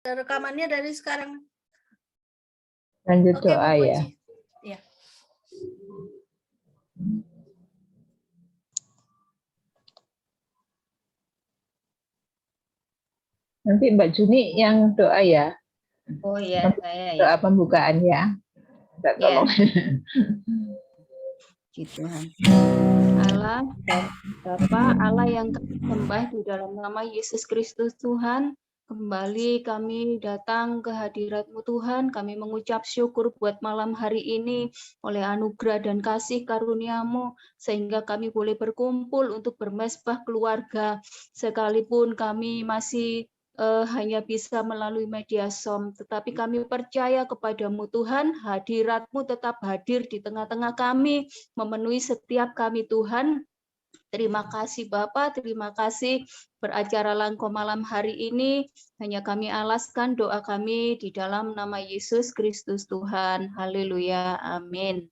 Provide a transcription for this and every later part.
rekamannya dari sekarang. Lanjut Oke, doa Bu ya. Puji. Ya. Nanti Mbak Juni yang doa ya. Oh iya, saya ya. Doa pembukaan ya. Mbak Ya. tolong. Puji Tuhan. Allah, Bapa, Allah yang kami sembah di dalam nama Yesus Kristus Tuhan, kembali kami datang ke hadirat-Mu Tuhan, kami mengucap syukur buat malam hari ini oleh anugerah dan kasih karunia-Mu, sehingga kami boleh berkumpul untuk bermesbah keluarga, sekalipun kami masih hanya bisa melalui media Zoom, tetapi kami percaya kepadamu Tuhan, hadirat-Mu tetap hadir di tengah-tengah kami, memenuhi setiap kami Tuhan. Terima kasih Bapak, terima kasih beracara langkau malam hari ini, hanya kami alaskan doa kami di dalam nama Yesus Kristus Tuhan. Haleluya, amin.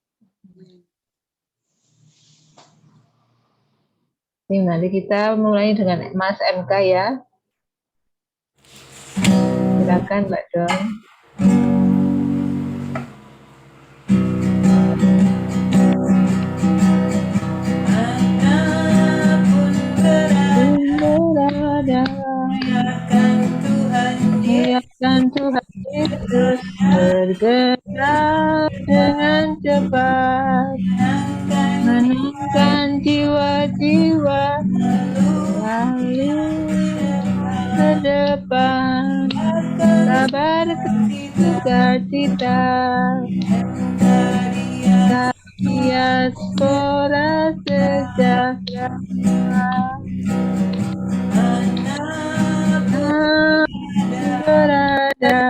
Nanti kita mulai dengan Mas MK ya. Silakan Mbak Don. Muliakan Tuhan Yesus, bergerak dengan cepat, menenangkan jiwa-jiwa, lalu ke depan, sabar sukacita, diaspora sejahtera. Berada,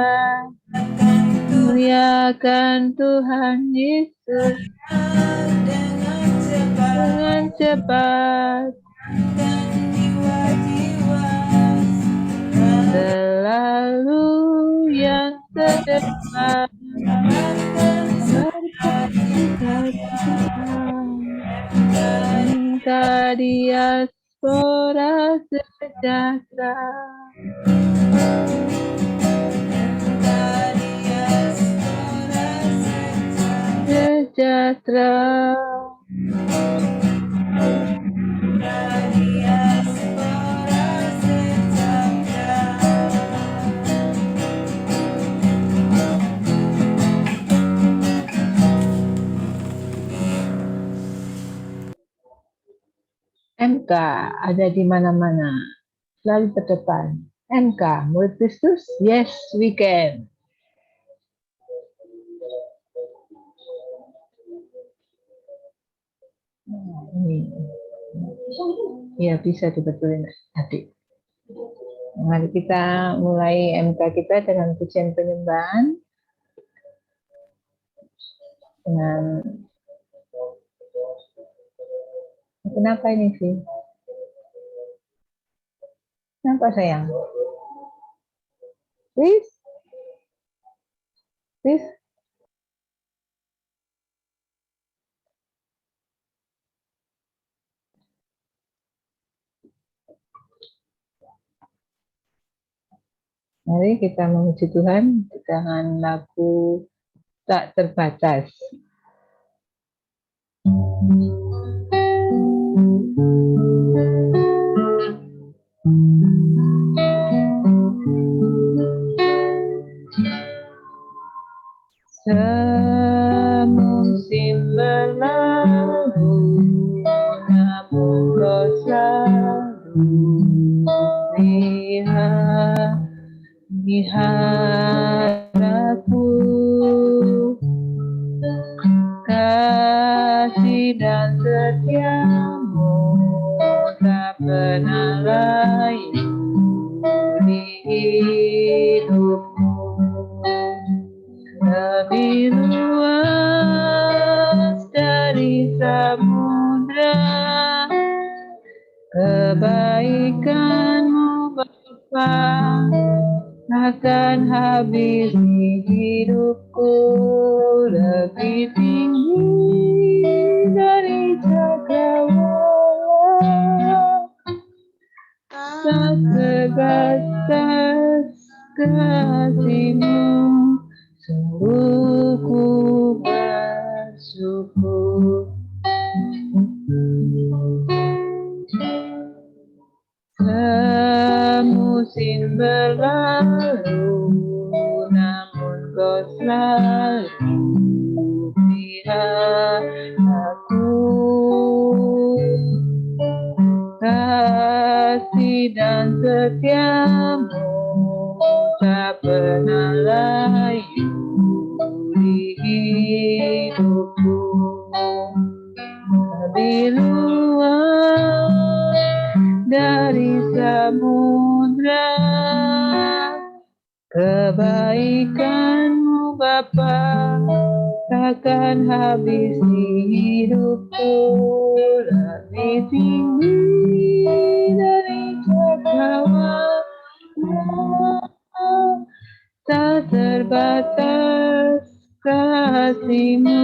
muliakan Tuhan Yesus dengan cepat, selalu yang terdepan, minta diaspora sejahtera. Sejahtera. MK ada di mana-mana, selalu terdepan. MK, murid Kristus, yes we can. Nah, ini ya bisa dibetulin adik. Mari kita mulai MK kita dengan pujian penyembahan dengan kenapa ini sih? Kenapa sayang? Please? Mari kita memuji Tuhan dengan lagu Tak Terbatas. Semusim berlalu, namun kau selalu lihat aku, kasih dan setiamu tak pernah layu di hidupku. Lebih luas dari samudra, kebaikanmu Bapa akan habis di hidupku. Lebih tinggi dari cakrawala, tak terbatas kasih-Mu, sungguh ku bersyukur. Semusim berlalu, namun Kau selalu pihak aku. Kasih dan setia-Mu tak pernah layu di hidupku. Lebih luas dari samudra, kebaikan-Mu Bapa takkan habis di hidupku. Lebih tinggi dari cakrawala, tak terbatas kasih-Mu,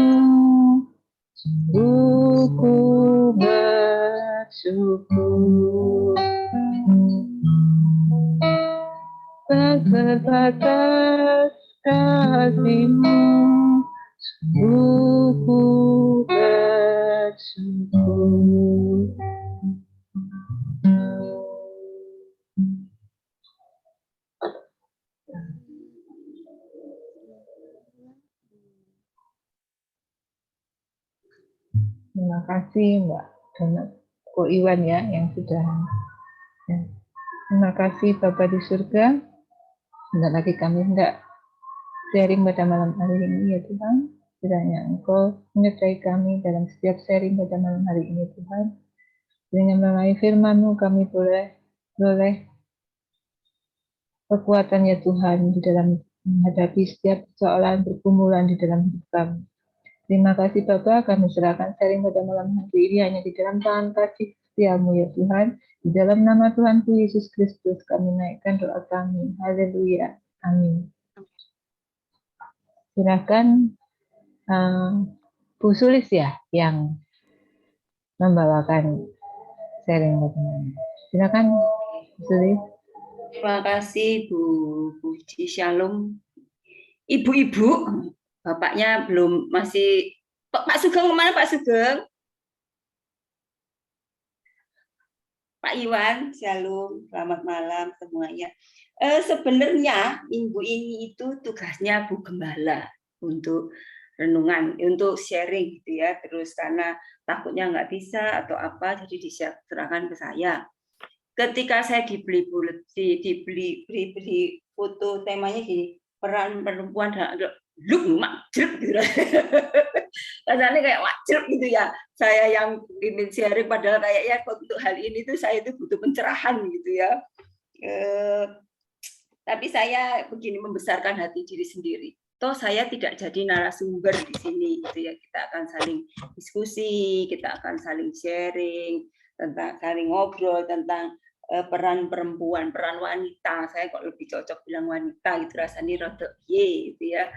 sungguh ku bersyukur. Tak terbatas kasih-Mu, sungguh ku bersyukur. Terima kasih Mbak Dona Ko Iwan ya yang sudah. Ya. Terima kasih Bapak di surga. Sebentar lagi kami hendak sharing pada malam hari ini ya Tuhan. Kiranya Engkau menyertai kami dalam setiap sharing pada malam hari ini Tuhan. Kiranya melalui firman-Mu kami boleh kekuatan ya Tuhan di dalam menghadapi setiap persoalan pergumulan di dalam hidup kami. Terima kasih Bapak, kami serahkan sharing pada malam hari ini hanya di dalam tangan kasih setia-Mu ya Tuhan. Di dalam nama Tuhanku Yesus Kristus kami naikkan doa kami. Haleluya. Amin. Silakan Bu Sulis ya yang membawakan sharing pada malam. Silakan Bu Sulis. Terima kasih Bu Puji, Shalom. Ibu-ibu, bapaknya belum masih. Pak Sugeng kemana Pak Sugeng? Pak Iwan, Shalom. Selamat malam semuanya. Sebenarnya minggu ini itu tugasnya Bu Gembala untuk renungan, untuk sharing gitu ya. Terus karena takutnya nggak bisa atau apa, jadi diserahkan ke saya. Ketika saya dibeli foto temanya gini, peran perempuan dan look macet gitu. Rasanya kayak macet gitu ya. Saya yang ingin sharing padahal kayaknya untuk hal ini tuh saya itu butuh pencerahan gitu ya. Tapi saya begini membesarkan hati diri sendiri. Toh saya tidak jadi narasumber di sini gitu ya. Kita akan saling diskusi, kita akan saling sharing tentang saling ngobrol tentang peran perempuan, peran wanita. Saya kok lebih cocok bilang wanita gitu rasanya rodok gitu ya.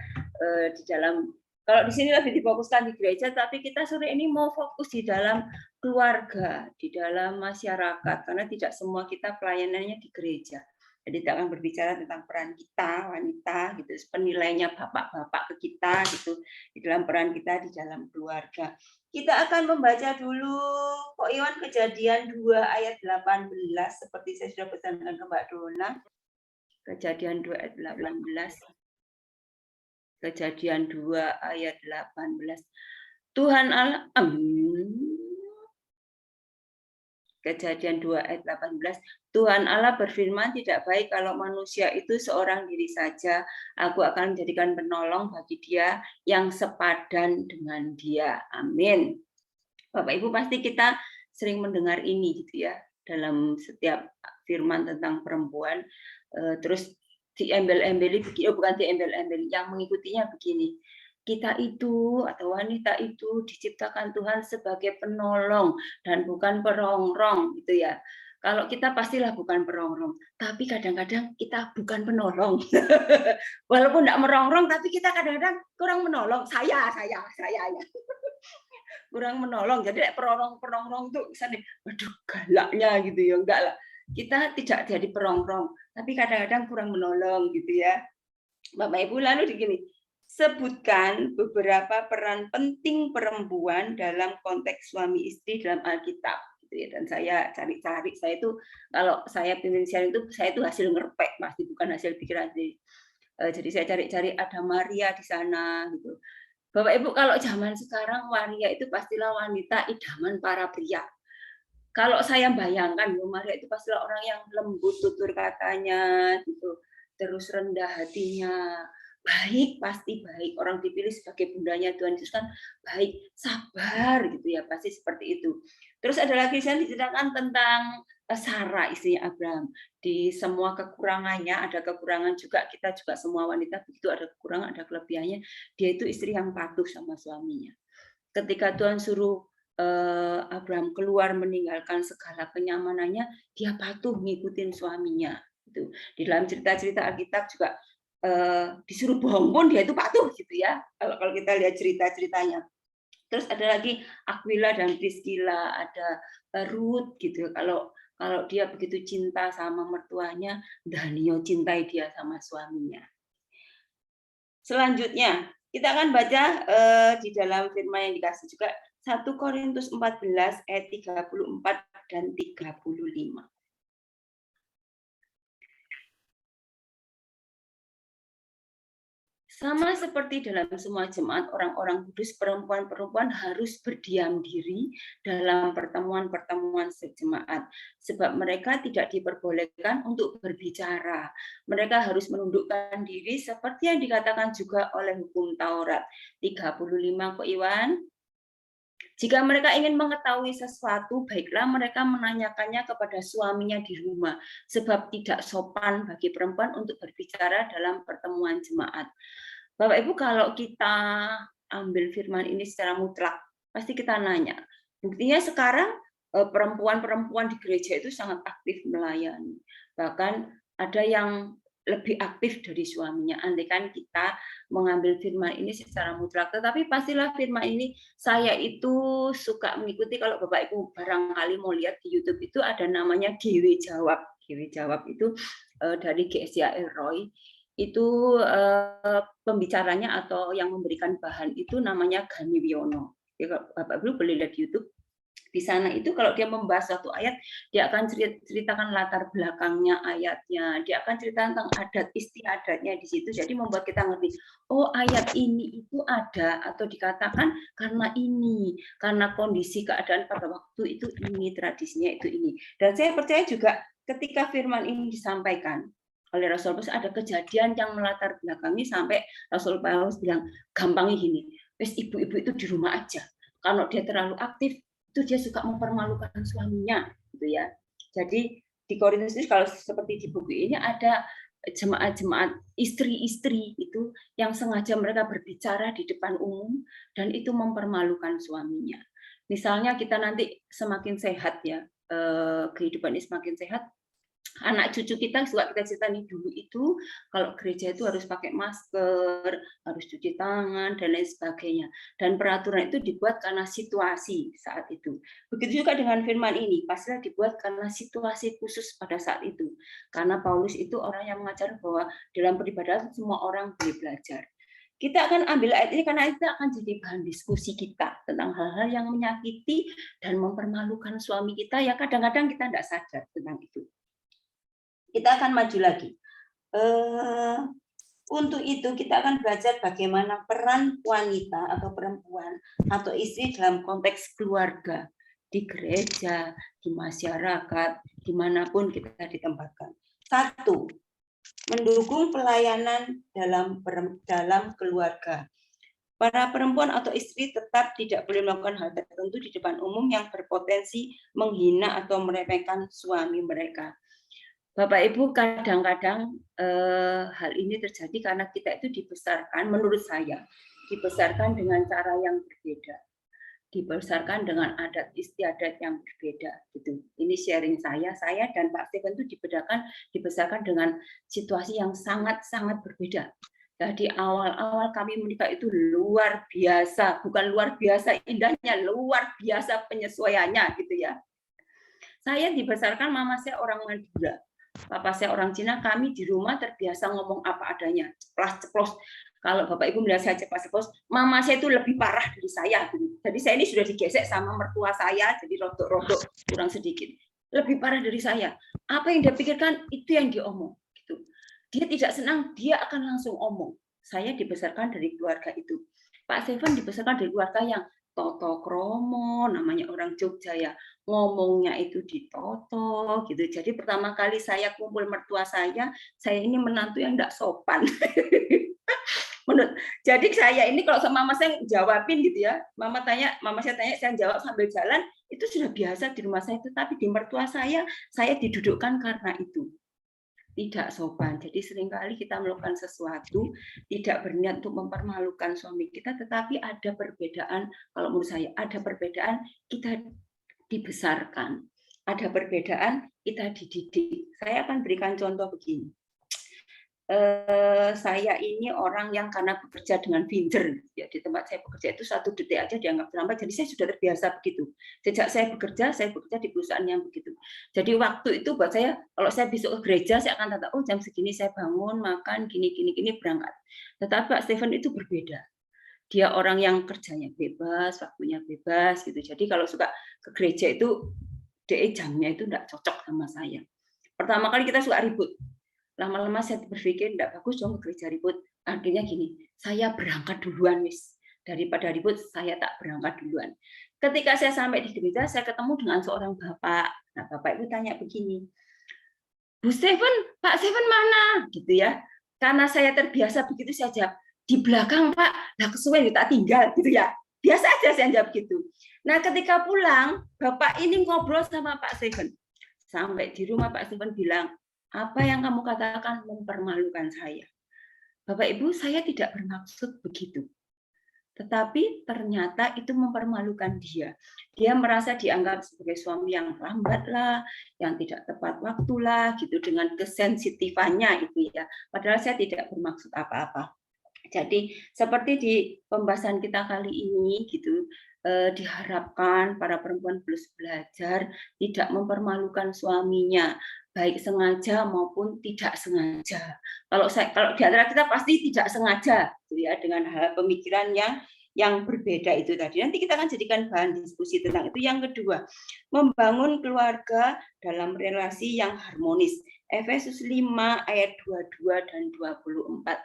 Di dalam kalau di sini lebih difokuskan di gereja, tapi kita sore ini mau fokus di dalam keluarga, di dalam masyarakat, karena tidak semua kita pelayanannya di gereja. Jadi kita akan berbicara tentang peran kita wanita gitu, penilainya bapak-bapak ke kita gitu di dalam peran kita di dalam keluarga. Kita akan membaca dulu Kok Iwan Kejadian 2 ayat 18 seperti saya sudah pesankan ke Mbak Dona. Kejadian 2 ayat 18. Kejadian 2 ayat 18. Tuhan Allah Kejadian 2 ayat 18. Tuhan Allah berfirman, tidak baik kalau manusia itu seorang diri saja. Aku akan menjadikan penolong bagi dia yang sepadan dengan dia. Amin. Bapak Ibu pasti kita sering mendengar ini gitu ya. Dalam setiap firman tentang perempuan. Terus diembel-embeli begini, bukan diembel-embeli, yang mengikutinya begini. Kita itu atau wanita itu diciptakan Tuhan sebagai penolong dan bukan perongrong gitu ya. Kalau kita pastilah bukan perongrong, tapi kadang-kadang kita bukan penolong. Walaupun tidak merongrong, tapi kita kadang-kadang kurang menolong. Saya ya. Kurang menolong. Jadi perongrong tuh misalnya, aduh galaknya gitu ya, enggak lah. kita tidak jadi perongrong, tapi kadang-kadang kurang menolong gitu ya. Bapak Ibu, lalu begini, sebutkan beberapa peran penting perempuan dalam konteks suami istri dalam Alkitab. Gitu ya. Dan saya cari-cari, saya itu kalau saya pimpin sharing itu saya itu hasil ngerpek, pasti bukan hasil pikiran. Jadi saya cari-cari ada Maria di sana gitu. Bapak Ibu, kalau zaman sekarang Maria itu pastilah wanita idaman para pria. Kalau saya bayangkan, Maria itu pastilah orang yang lembut tutur katanya, gitu, terus rendah hatinya, baik, pasti baik. Orang dipilih sebagai bundanya Tuhan Yesus kan baik, sabar, gitu ya, pasti seperti itu. Terus ada lagi yang diceritakan tentang Sarah, istrinya Abraham. Di semua kekurangannya, ada kekurangan juga, kita juga semua wanita begitu, ada kekurangan, ada kelebihannya. Dia itu istri yang patuh sama suaminya. Ketika Tuhan suruh Abraham keluar meninggalkan segala kenyamanannya, dia patuh ngikutin suaminya. Itu di dalam cerita-cerita Alkitab juga disuruh bohong pun dia itu patuh gitu ya. Kalau kita lihat cerita-ceritanya. Terus ada lagi Aquila dan Priscilla, ada Ruth gitu. Kalau dia begitu cinta sama mertuanya, Daniel cintai dia sama suaminya. Selanjutnya kita akan baca di dalam firman yang dikasih juga 1 Korintus 14 ayat 34 dan 35. Sama seperti dalam semua jemaat orang-orang kudus, perempuan-perempuan harus berdiam diri dalam pertemuan-pertemuan sejemaat. Sebab mereka tidak diperbolehkan untuk berbicara. Mereka harus menundukkan diri seperti yang dikatakan juga oleh hukum Taurat. 35 kok Iwan. Jika mereka ingin mengetahui sesuatu, baiklah mereka menanyakannya kepada suaminya di rumah. Sebab tidak sopan bagi perempuan untuk berbicara dalam pertemuan jemaat. Bapak Ibu, kalau kita ambil firman ini secara mutlak, pasti kita nanya. Buktinya sekarang perempuan-perempuan di gereja itu sangat aktif melayani. Bahkan ada yang lebih aktif dari suaminya. Andaikan kita mengambil firman ini secara mutlak, tetapi pastilah firman ini saya itu suka mengikuti. Kalau Bapak Ibu barangkali mau lihat di YouTube itu ada namanya GW Jawab. GW Jawab itu dari GSA Roy. Itu pembicaranya atau yang memberikan bahan itu namanya Gani Wiono. Ya, Bapak Ibu boleh lihat di YouTube. Di sana itu kalau dia membahas satu ayat, dia akan ceritakan latar belakangnya ayatnya, dia akan cerita tentang adat istiadatnya di situ. Jadi membuat kita ngerti, oh ayat ini itu ada atau dikatakan karena ini, karena kondisi keadaan pada waktu itu ini, tradisinya itu ini. Dan saya percaya juga ketika firman ini disampaikan oleh Rasul Paulus, ada kejadian yang melatar belakangi sampai Rasul Paulus bilang, gampangnya gini, wes ibu-ibu itu di rumah aja. Kalau dia terlalu aktif, itu dia suka mempermalukan suaminya, gitu ya. Jadi di Korintus ini kalau seperti di buku ini ada jemaat-jemaat istri-istri itu yang sengaja mereka berbicara di depan umum dan itu mempermalukan suaminya. Misalnya kita nanti semakin sehat ya, kehidupan ini semakin sehat, anak cucu kita suka kita cerita nih, dulu itu kalau gereja itu harus pakai masker, harus cuci tangan dan lain sebagainya. Dan peraturan itu dibuat karena situasi saat itu. Begitu juga dengan firman ini, pastilah dibuat karena situasi khusus pada saat itu. Karena Paulus itu orang yang mengajar bahwa dalam peribadatan semua orang boleh belajar. Kita akan ambil ayat ini karena itu akan jadi bahan diskusi kita tentang hal-hal yang menyakiti dan mempermalukan suami kita yang kadang-kadang kita tidak sadar tentang itu. Kita akan maju lagi. Untuk itu kita akan belajar bagaimana peran wanita atau perempuan atau istri dalam konteks keluarga, di gereja, di masyarakat, dimanapun kita ditempatkan. 1. Mendukung pelayanan dalam keluarga. Para perempuan atau istri tetap tidak boleh melakukan hal tertentu di depan umum yang berpotensi menghina atau meremehkan suami mereka. Bapak Ibu, kadang-kadang hal ini terjadi karena kita itu dibesarkan, menurut saya, dibesarkan dengan cara yang berbeda, dibesarkan dengan adat istiadat yang berbeda. Gitu. Ini sharing saya dan Pak Stephen itu dibesarkan dengan situasi yang sangat-sangat berbeda. Jadi awal-awal kami menikah itu luar biasa, bukan luar biasa indahnya, luar biasa penyesuaiannya, gitu ya. Saya dibesarkan mama saya orang Madura, papa saya orang Cina. Kami di rumah terbiasa ngomong apa adanya, ceplas-ceplos. Kalau Bapak Ibu melihat saya ceplas-ceplos, mama saya itu lebih parah dari saya. Jadi saya ini sudah digesek sama mertua saya, jadi rodok-rodok kurang sedikit. Lebih parah dari saya. Apa yang dia pikirkan, itu yang dia omong. Gitu. Dia tidak senang, dia akan langsung omong. Saya dibesarkan dari keluarga itu. Pak Stephen dibesarkan dari keluarga yang toto kromo, namanya orang Jogja ya, ngomongnya itu ditoto gitu. Jadi pertama kali saya kumpul mertua saya ini menantu yang tidak sopan. Jadi saya ini kalau sama mama saya jawabin gitu ya, mama saya tanya, saya jawab sambil jalan, itu sudah biasa di rumah saya itu. Tapi di mertua saya didudukkan karena itu. Tidak sopan. Jadi seringkali kita melakukan sesuatu tidak berniat untuk mempermalukan suami kita, tetapi ada perbedaan. Kalau menurut saya ada perbedaan, kita dibesarkan. Ada perbedaan, kita dididik. Saya akan berikan contoh begini. Saya ini orang yang karena bekerja dengan pinter ya, di tempat saya bekerja itu 1 detik aja dianggap terlambat, jadi saya sudah terbiasa begitu. Sejak saya bekerja di perusahaan yang begitu. Jadi waktu itu buat saya, kalau saya besok ke gereja saya akan tahu, oh jam segini saya bangun, makan, gini berangkat. Tetapi Pak Stephen itu berbeda. Dia orang yang kerjanya bebas, waktunya bebas gitu. Jadi kalau suka ke gereja itu jamnya itu enggak cocok sama saya. Pertama kali kita suka ribut. Lama-lama saya berpikir tidak bagus dong ke gereja ribut. Akhirnya gini, saya berangkat duluan wis. Daripada ribut, saya tak berangkat duluan. Ketika saya sampai di gereja, saya ketemu dengan seorang bapak. Nah, bapak itu tanya begini, Bu Stephen, Pak Stephen mana? Gitu ya. Karena saya terbiasa begitu, saya jawab, di belakang Pak, lah kesuwen tak tinggal gitu ya. Biasa aja saya jawab gitu. Nah, ketika pulang, bapak ini ngobrol sama Pak Stephen. Sampai di rumah Pak Stephen bilang, apa yang kamu katakan mempermalukan saya. Bapak Ibu, saya tidak bermaksud begitu. Tetapi ternyata itu mempermalukan dia. Dia merasa dianggap sebagai suami yang lambat lah, yang tidak tepat waktu lah, gitu, dengan kesensitifannya itu ya. Padahal saya tidak bermaksud apa-apa. Jadi seperti di pembahasan kita kali ini gitu, diharapkan para perempuan plus belajar tidak mempermalukan suaminya, baik sengaja maupun tidak sengaja. Kalau di antara kita pasti tidak sengaja, gitu ya, dengan hal pemikirannya yang berbeda itu tadi. Nanti kita akan jadikan bahan diskusi tentang itu. Yang kedua, membangun keluarga dalam relasi yang harmonis. Efesus 5 ayat 22 dan 24.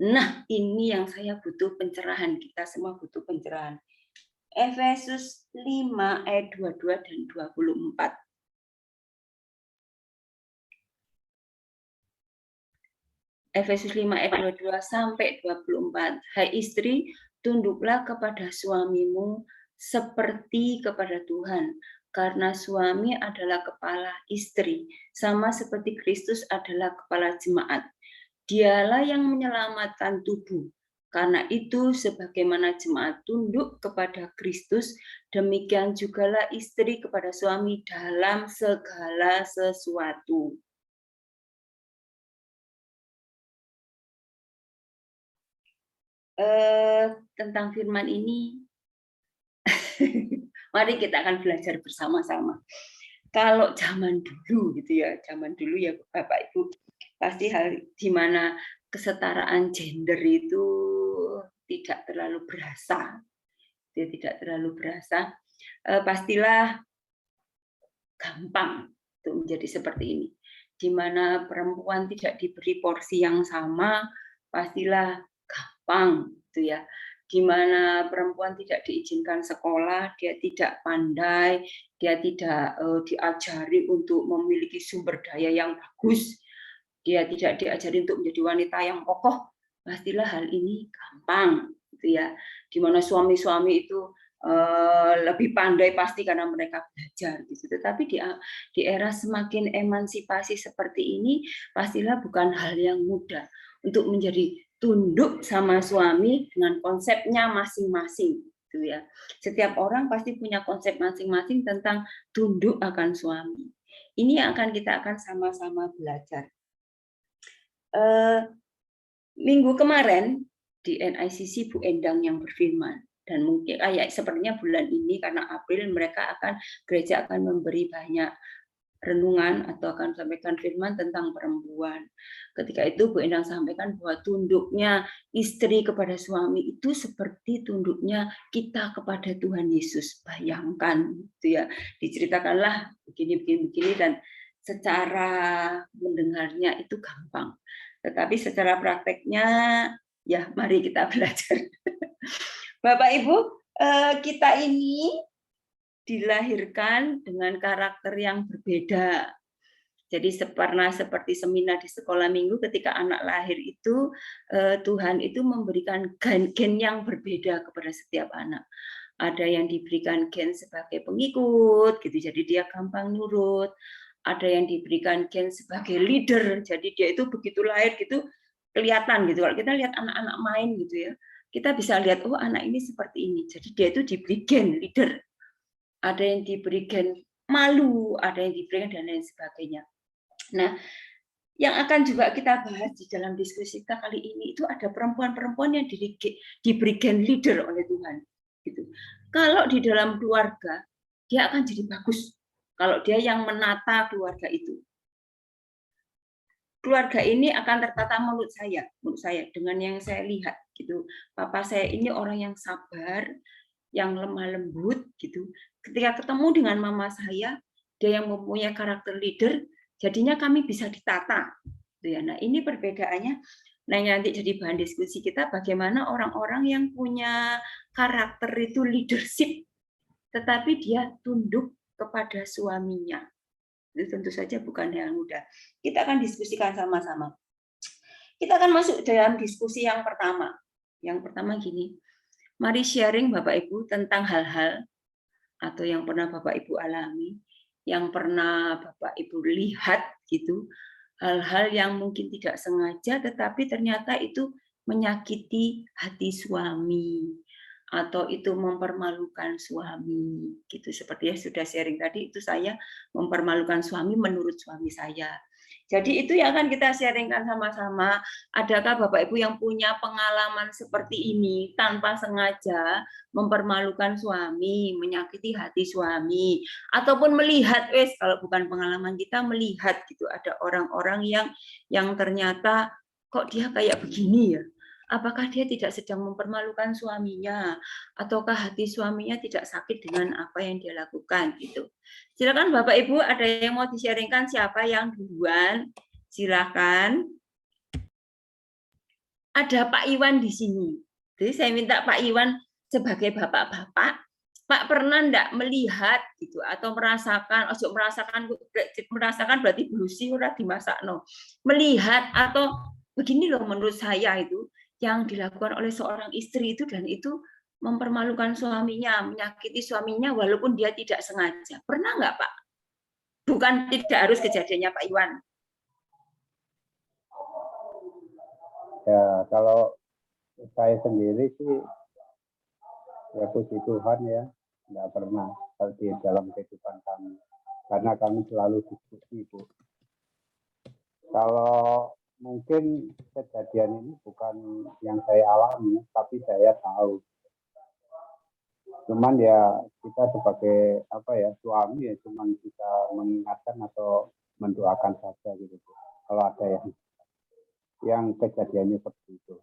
Nah, ini yang saya butuh pencerahan. Kita semua butuh pencerahan. Efesus 5 ayat 22 dan 24. Efesus 5 ayat 22 sampai 24. Hai istri, tunduklah kepada suamimu seperti kepada Tuhan, karena suami adalah kepala istri, sama seperti Kristus adalah kepala jemaat. Dialah yang menyelamatkan tubuh. Karena itu, sebagaimana jemaat tunduk kepada Kristus, demikian jugalah istri kepada suami dalam segala sesuatu. Tentang firman ini, mari kita akan belajar bersama-sama. Kalau zaman dulu gitu ya, Bapak Ibu, pasti hal di mana kesetaraan gender itu tidak terlalu berasa. Dia tidak terlalu berasa. Pastilah gampang untuk menjadi seperti ini. Di mana perempuan tidak diberi porsi yang sama, pastilah gampang gitu ya. Di mana perempuan tidak diizinkan sekolah, dia tidak pandai, dia tidak diajari untuk memiliki sumber daya yang bagus, dia tidak diajari untuk menjadi wanita yang kokoh, pastilah hal ini gampang gitu ya. Di mana suami-suami itu lebih pandai pasti karena mereka belajar gitu. Tetapi di era semakin emansipasi seperti ini, pastilah bukan hal yang mudah untuk menjadi tunduk sama suami dengan konsepnya masing-masing gitu ya. Setiap orang pasti punya konsep masing-masing tentang tunduk akan suami. Ini yang kita akan sama-sama belajar. Minggu kemarin di NICC Bu Endang yang berfirman, dan mungkin sepertinya bulan ini karena April gereja akan memberi banyak renungan atau akan sampaikan firman tentang perempuan. Ketika itu Bu Endang sampaikan bahwa tunduknya istri kepada suami itu seperti tunduknya kita kepada Tuhan Yesus. Bayangkan, gitu ya. Diceritakanlah begini dan secara mendengarnya itu gampang. Tetapi secara prakteknya, ya mari kita belajar. Bapak Ibu, kita ini dilahirkan dengan karakter yang berbeda. Jadi pernah seperti seminar di sekolah minggu ketika anak lahir itu Tuhan itu memberikan gen yang berbeda kepada setiap anak. Ada yang diberikan gen sebagai pengikut, gitu. Jadi dia gampang nurut. Ada yang diberikan gen sebagai leader. Jadi dia itu begitu lahir gitu kelihatan gitu. Kalau kita lihat anak-anak main gitu ya, kita bisa lihat oh anak ini seperti ini. Jadi dia itu diberi gen leader. Ada yang diberikan malu, ada yang diberikan dan lain sebagainya. Nah, yang akan juga kita bahas di dalam diskusi kita kali ini itu ada perempuan-perempuan yang diberikan leader oleh Tuhan. Gitu. Kalau di dalam keluarga, dia akan jadi bagus. Kalau dia yang menata keluarga itu. Keluarga ini akan tertata menurut saya dengan yang saya lihat gitu. Papa saya ini orang yang sabar, yang lemah lembut gitu. Ketika ketemu dengan mama saya, dia yang mempunyai karakter leader, jadinya kami bisa ditata. Nah, ini perbedaannya. Nah, nanti jadi bahan diskusi kita bagaimana orang-orang yang punya karakter itu leadership, tetapi dia tunduk kepada suaminya. Itu tentu saja bukan hal mudah. Kita akan diskusikan sama-sama. Kita akan masuk dalam diskusi yang pertama. Yang pertama gini, mari sharing Bapak Ibu tentang hal-hal atau yang pernah Bapak Ibu alami, yang pernah Bapak Ibu lihat gitu, hal-hal yang mungkin tidak sengaja tetapi ternyata itu menyakiti hati suami atau itu mempermalukan suami gitu. Seperti yang sudah sharing tadi, itu saya mempermalukan suami menurut suami saya. Jadi itu yang akan kita sharingkan sama-sama. Adakah Bapak Ibu yang punya pengalaman seperti ini tanpa sengaja mempermalukan suami, menyakiti hati suami, ataupun melihat, kalau bukan pengalaman kita melihat gitu ada orang-orang yang ternyata kok dia kayak begini ya? Apakah dia tidak sedang mempermalukan suaminya, ataukah hati suaminya tidak sakit dengan apa yang dia lakukan gitu. Silakan Bapak Ibu, ada yang mau di-sharingkan siapa yang duluan? Silakan. Ada Pak Iwan di sini. Jadi saya minta Pak Iwan sebagai bapak-bapak, Pak pernah enggak melihat gitu atau merasakan, merasakan berarti belusi ora dimasakno. Melihat atau begini loh menurut saya itu yang dilakukan oleh seorang istri itu dan itu mempermalukan suaminya, menyakiti suaminya walaupun dia tidak sengaja. Pernah nggak Pak? Bukan tidak harus kejadiannya Pak Iwan. Ya, kalau saya sendiri sih, ya puji Tuhan ya, nggak pernah di dalam kehidupan kami. Karena kami selalu diskusi, Bu. Kalau mungkin kejadian ini bukan yang saya alami, tapi saya tahu. Cuman ya kita sebagai suami ya cuman bisa mengingatkan atau mendoakan saja gitu. Kalau ada yang kejadiannya seperti itu.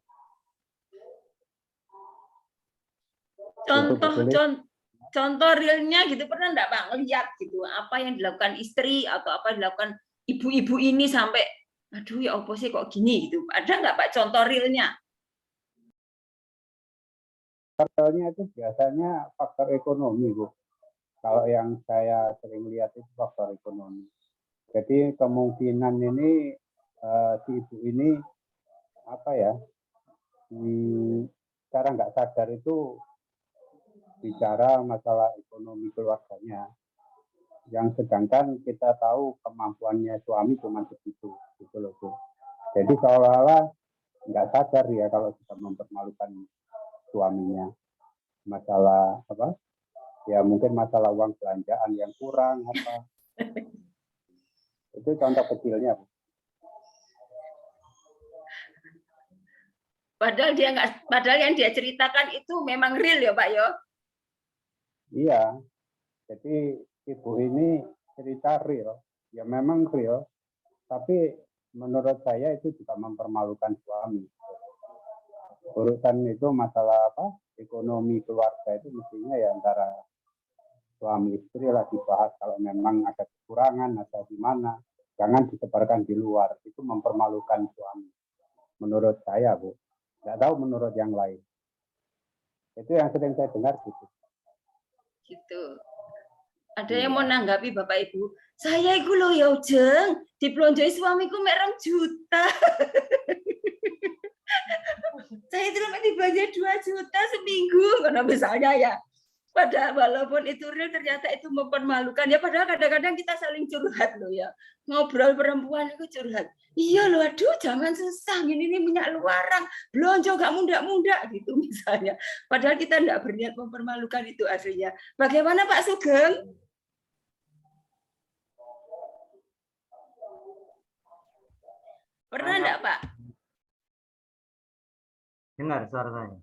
Contoh realnya gitu pernah enggak Pak lihat gitu apa yang dilakukan istri atau apa yang dilakukan ibu-ibu ini sampai aduh ya opo sih kok gini gitu. Ada enggak Pak contoh realnya? Faktornya itu biasanya faktor ekonomi, Bu. Kalau yang saya sering lihat itu faktor ekonomi. Jadi kemungkinan ini si ibu ini secara nggak sadar itu bicara masalah ekonomi keluarganya. Yang sedangkan kita tahu kemampuannya suami cuma segitu, gitu loh Bu. Jadi seolah-olah nggak sadar ya kalau sudah mempermalukan suaminya. Masalah apa? Ya mungkin masalah uang belanjaan yang kurang apa. Itu contoh kecilnya, Bu. Padahal yang dia ceritakan itu memang real ya Pak ya. Iya. Jadi ibu ini cerita real Ya memang Rio, tapi menurut saya itu juga mempermalukan suami. Urusan itu masalah apa? Ekonomi keluarga itu mestinya ya antara suami istri lah dibahas. Kalau memang ada kekurangan, ada di mana, jangan disebarkan di luar. Itu mempermalukan suami. Menurut saya, Bu. Nggak tahu menurut yang lain. Itu yang sering saya dengar gitu. Gitu. Ada yang mau nanggapi Bapak Ibu? Saya iku loh ya Ujeng, diplonjoi suamiku mek 2 juta. Saya itu sampai dibayar 2 juta seminggu, karena misalnya ya. Padahal walaupun itu real, ternyata itu mempermalukan. Ya padahal kadang-kadang kita saling curhat loh ya. Ngobrol perempuan itu curhat. Iya loh, aduh jangan susah, ini minyak luarang, belanja gak muda-muda gitu misalnya. Padahal kita tidak berniat mempermalukan itu aslinya. Bagaimana Pak Sugeng? Pernah enggak Pak? Dengar suara saya.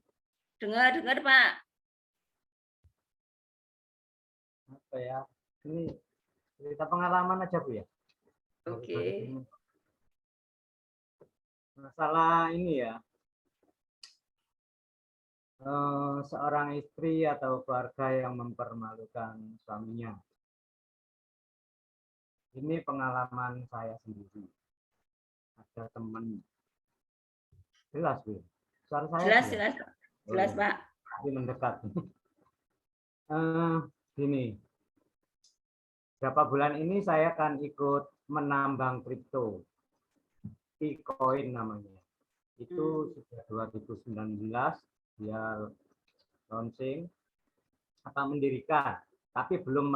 Dengar Pak. Apa ya? Ini cerita pengalaman aja Bu ya. Oke. Masalah ini ya. Seorang istri atau keluarga yang mempermalukan suaminya. Ini pengalaman saya sendiri. Ada teman. Jelas Bu. Suara saya Jelas Pak. Tapi mendekat. Gini. Berapa bulan ini saya akan ikut menambang kripto. Bitcoin namanya. Itu sudah 2019 dia launching akan mendirikan, tapi belum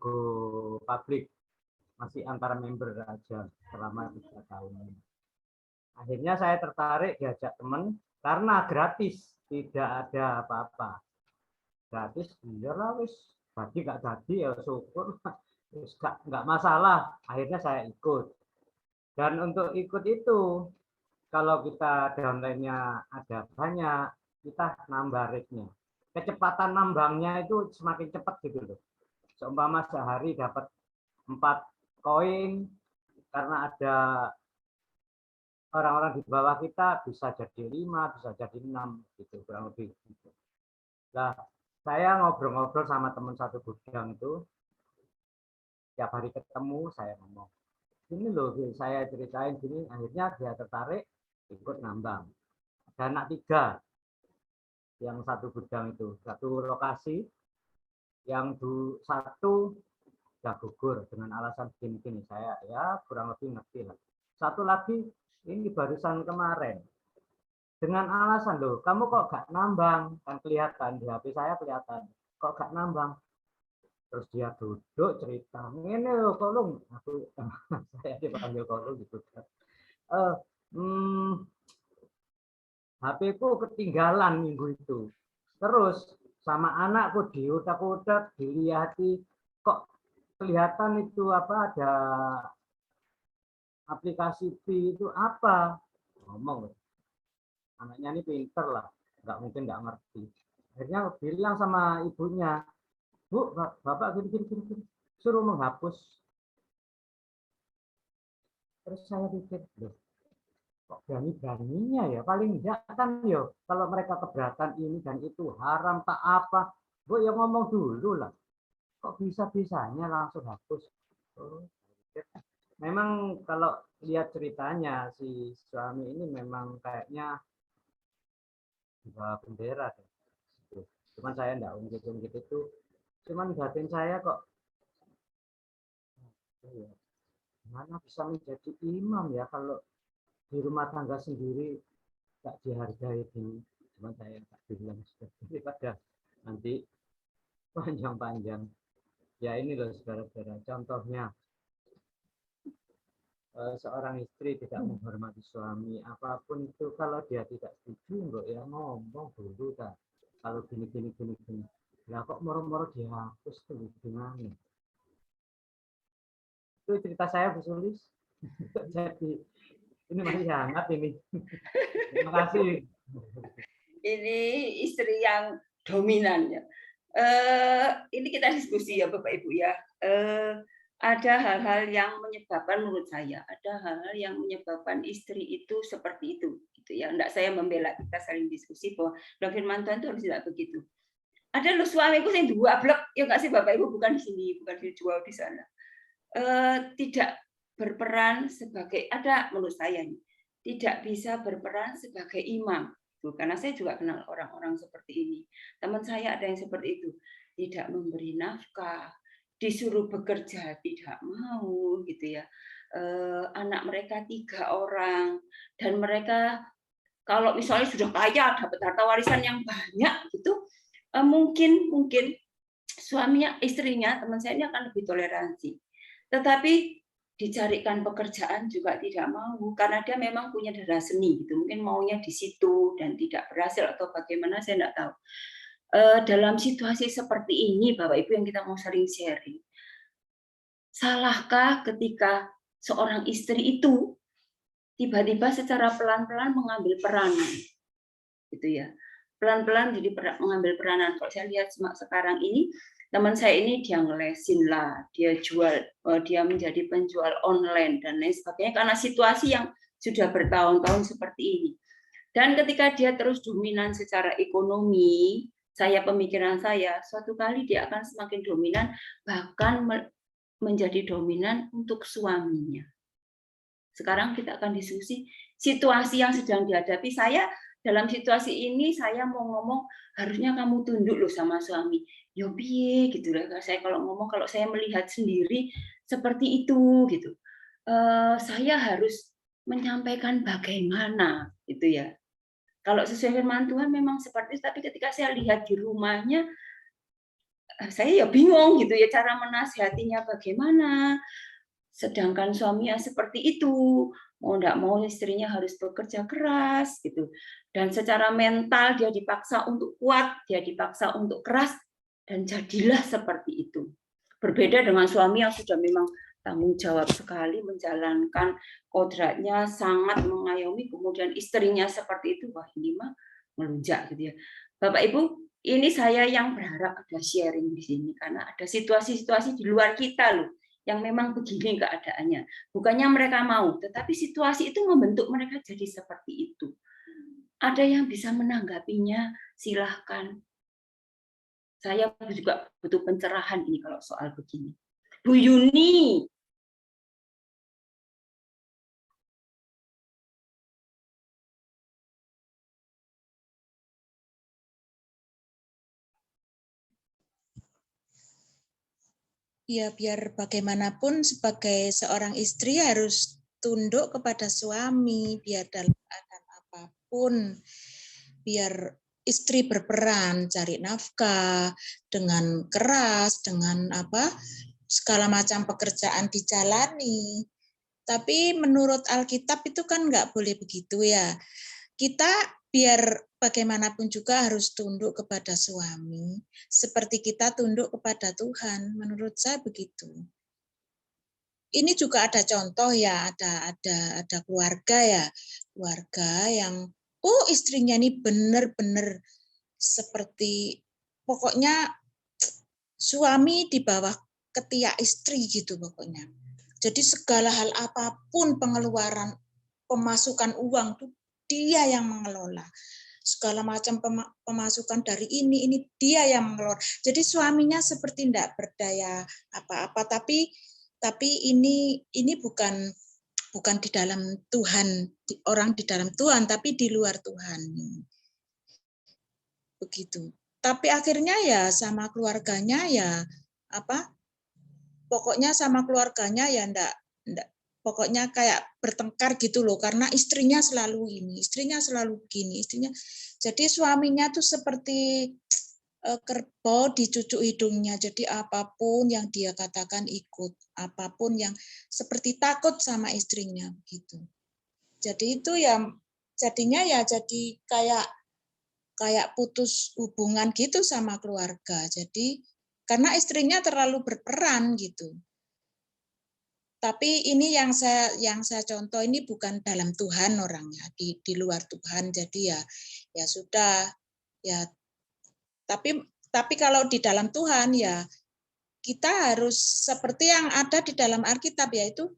go public, masih antara member aja selama 3 tahun. Akhirnya saya tertarik diajak teman karena gratis, tidak ada apa-apa. Gratis, iyalah wis, jadi nggak jadi ya syukur, nggak masalah. Akhirnya saya ikut. Dan untuk ikut itu, kalau kita downline-nya ada banyak, kita nambah rate-nya. Kecepatan nambangnya itu semakin cepat gitu loh. Seumpama sehari dapat 4 koin, karena ada orang-orang di bawah kita bisa jadi 5, bisa jadi 6 gitu, kurang lebih gitu. Nah, saya ngobrol-ngobrol sama teman satu gudang itu, tiap hari ketemu saya ngomong, ini loh saya ceritain gini, akhirnya dia tertarik ikut nambang. Ada anak 3 yang satu gudang itu, satu lokasi, yang satu udah gugur dengan alasan gini-gini, saya ya kurang lebih ngerti lah. Satu lagi ini barusan kemarin dengan alasan loh, kamu kok gak nambang, kan kelihatan di HP saya kelihatan, kok gak nambang. Terus dia duduk cerita, ini loh Kolung, aku saya dipanggil Kolung gitu. HP ku ketinggalan minggu itu. Terus sama anakku diutak-utak, dilihati, kok kelihatan itu apa, ada aplikasi P itu apa? Ngomong, anaknya ini pinter lah, nggak mungkin nggak ngerti. Akhirnya bilang sama ibunya, Bu, Bapak gini, suruh menghapus. Terus saya pikir, loh, kok berani-beraninya ya, paling enggak kan ya, kalau mereka keberatan ini dan itu haram tak apa, Bu ya ngomong dulu lah, kok bisa-bisanya langsung hapus. Oh, memang kalau lihat ceritanya si suami ini memang kayaknya bawa bendera deh. Cuman saya enggak ungkit-ungkit itu, cuman batin saya kok mana bisa menjadi imam ya kalau di rumah tangga sendiri tak dihargai ini. Cuman saya tak bilang daripada nanti panjang-panjang. Ya ini loh saudara-saudara, contohnya seorang istri tidak menghormati suami, apapun itu kalau dia tidak setuju, enggak ya ngomong dulu tak. Kalau gini. Lah kok moro-moro dihapus tuh gimana? Itu cerita saya Bu Sulis. Jadi ini masih hangat ini. Terima kasih. Ini istri yang dominan ya. Ini kita diskusi ya Bapak Ibu ya. ada hal-hal yang menyebabkan, menurut saya ada hal-hal yang menyebabkan istri itu seperti itu, gitu ya. Enggak saya membela, kita saling diskusi bahwa dalam firman Tuhan itu harus tidak begitu. Ada loh suamiku yang dua blok, ya nggak sih Bapak Ibu, bukan di sini, bukan dijual di sana. Tidak berperan sebagai, ada menurut saya nih, tidak bisa berperan sebagai imam. Karena saya juga kenal orang-orang seperti ini. Teman saya ada yang seperti itu, tidak memberi nafkah, disuruh bekerja tidak mau, gitu ya. Anak mereka 3 orang, dan mereka kalau misalnya sudah kaya, dapat harta warisan yang banyak, gitu, mungkin suaminya, istrinya, teman saya ini akan lebih toleransi. Tetapi dicarikan pekerjaan juga tidak mau, karena dia memang punya darah seni, gitu. Mungkin maunya di situ dan tidak berhasil atau bagaimana, saya tidak tahu. Dalam situasi seperti ini, Bapak Ibu, yang kita mau saling sharing, salahkah ketika seorang istri itu tiba-tiba secara pelan-pelan mengambil peranan, gitu ya, pelan-pelan jadi mengambil peranan. Kalau saya lihat sekarang ini, teman saya ini dia ngelesin lah, dia jual, dia menjadi penjual online dan lain sebagainya karena situasi yang sudah bertahun-tahun seperti ini. Dan ketika dia terus dominan secara ekonomi, pemikiran saya, suatu kali dia akan semakin dominan, bahkan menjadi dominan untuk suaminya. Sekarang kita akan diskusi situasi yang sedang dihadapi. Saya dalam situasi ini, saya mau ngomong, harusnya kamu tunduk loh sama suami. Yo piye gitu lah. Saya kalau ngomong, kalau saya melihat sendiri seperti itu gitu. Saya harus menyampaikan bagaimana gitu ya. Kalau sesuai firman Tuhan memang seperti itu, tapi ketika saya lihat di rumahnya, saya ya bingung gitu ya, cara menasihatinya bagaimana. Sedangkan suaminya seperti itu, mau enggak mau istrinya harus bekerja keras gitu. Dan secara mental dia dipaksa untuk kuat, dia dipaksa untuk keras, dan jadilah seperti itu. Berbeda dengan suami yang sudah memang tanggung jawab sekali menjalankan kodratnya, sangat mengayomi, kemudian istrinya seperti itu, wah ini mah melunjak gitu ya. Bapak Ibu, ini saya yang berharap ada sharing di sini karena ada situasi-situasi di luar kita loh yang memang begini keadaannya. Bukannya mereka mau, tetapi situasi itu membentuk mereka jadi seperti itu. Ada yang bisa menanggapinya, silahkan. Saya juga butuh pencerahan ini kalau soal begini. Bu Yuni. Ya, biar bagaimanapun sebagai seorang istri harus tunduk kepada suami, biar dalam keadaan apapun, biar istri berperan cari nafkah dengan keras, dengan segala macam pekerjaan dijalani. Tapi menurut Alkitab itu kan nggak boleh begitu ya. Kita biar bagaimanapun juga harus tunduk kepada suami, seperti kita tunduk kepada Tuhan. Menurut saya begitu. Ini juga ada contoh ya, ada keluarga ya, keluarga yang istrinya ini benar-benar seperti pokoknya suami di bawah ketiak istri gitu pokoknya. Jadi segala hal apapun pengeluaran, pemasukan uang itu dia yang mengelola. Segala macam pemasukan dari ini dia yang mengelola. Jadi suaminya seperti tidak berdaya apa-apa, tapi ini bukan di dalam Tuhan, orang di dalam Tuhan, tapi di luar Tuhan. Begitu. Tapi akhirnya ya sama keluarganya ya pokoknya sama keluarganya ya enggak pokoknya kayak bertengkar gitu loh, karena istrinya selalu ini, istrinya selalu begini, istrinya. Jadi suaminya tuh seperti kerbau di cucuk hidungnya, jadi apapun yang dia katakan ikut, apapun yang seperti takut sama istrinya begitu. Jadi itu ya jadinya ya jadi kayak putus hubungan gitu sama keluarga. Jadi karena istrinya terlalu berperan gitu. Tapi ini yang saya contoh ini bukan dalam Tuhan orangnya, di luar Tuhan. Jadi ya sudah ya. Tapi kalau di dalam Tuhan ya kita harus seperti yang ada di dalam Alkitab, yaitu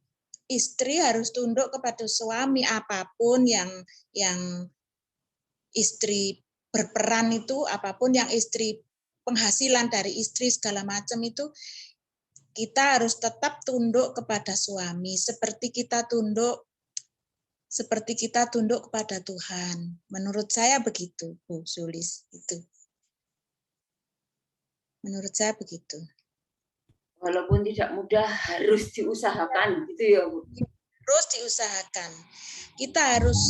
istri harus tunduk kepada suami apapun yang istri berperan itu, apapun yang istri penghasilan dari istri segala macam itu, kita harus tetap tunduk kepada suami seperti kita tunduk kepada Tuhan. Menurut saya begitu, Bu Sulis, itu. Menurut saya begitu. Walaupun tidak mudah, harus diusahakan, gitu ya, Bu. Terus diusahakan. Kita harus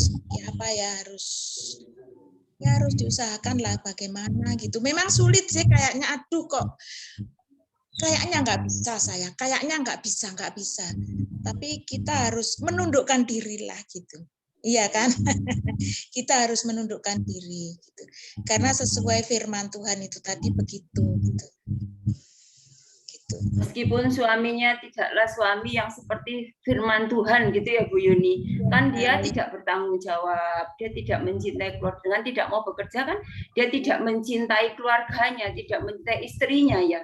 harus diusahakan lah bagaimana gitu. Memang sulit sih kayaknya, aduh kok kayaknya nggak bisa saya, kayaknya nggak bisa. Tapi kita harus menundukkan diri lah gitu. Iya kan? Kita harus menundukkan diri gitu. Karena sesuai firman Tuhan itu tadi begitu gitu. Meskipun suaminya tidaklah suami yang seperti firman Tuhan gitu ya Bu Yuni, kan dia tidak bertanggung jawab, dia tidak mencintai keluarga, dengan tidak mau bekerja kan dia tidak mencintai keluarganya, tidak mencintai istrinya ya.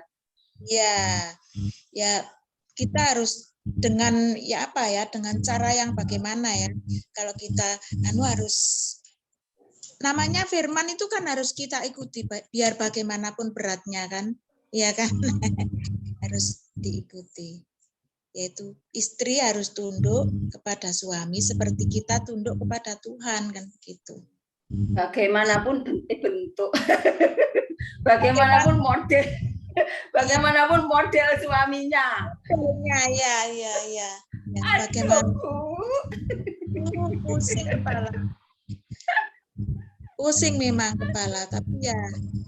Ya kita harus dengan dengan cara yang bagaimana ya. Kalau kita harus, namanya firman itu kan harus kita ikuti biar bagaimanapun beratnya kan. Iya kan? Harus diikuti. Yaitu istri harus tunduk kepada suami seperti kita tunduk kepada Tuhan kan gitu. Bagaimanapun bentuk. Bagaimanapun model. Bagaimanapun model suaminya. Ya. Bagaimana? Pusing kepala. Pusing memang kepala, tapi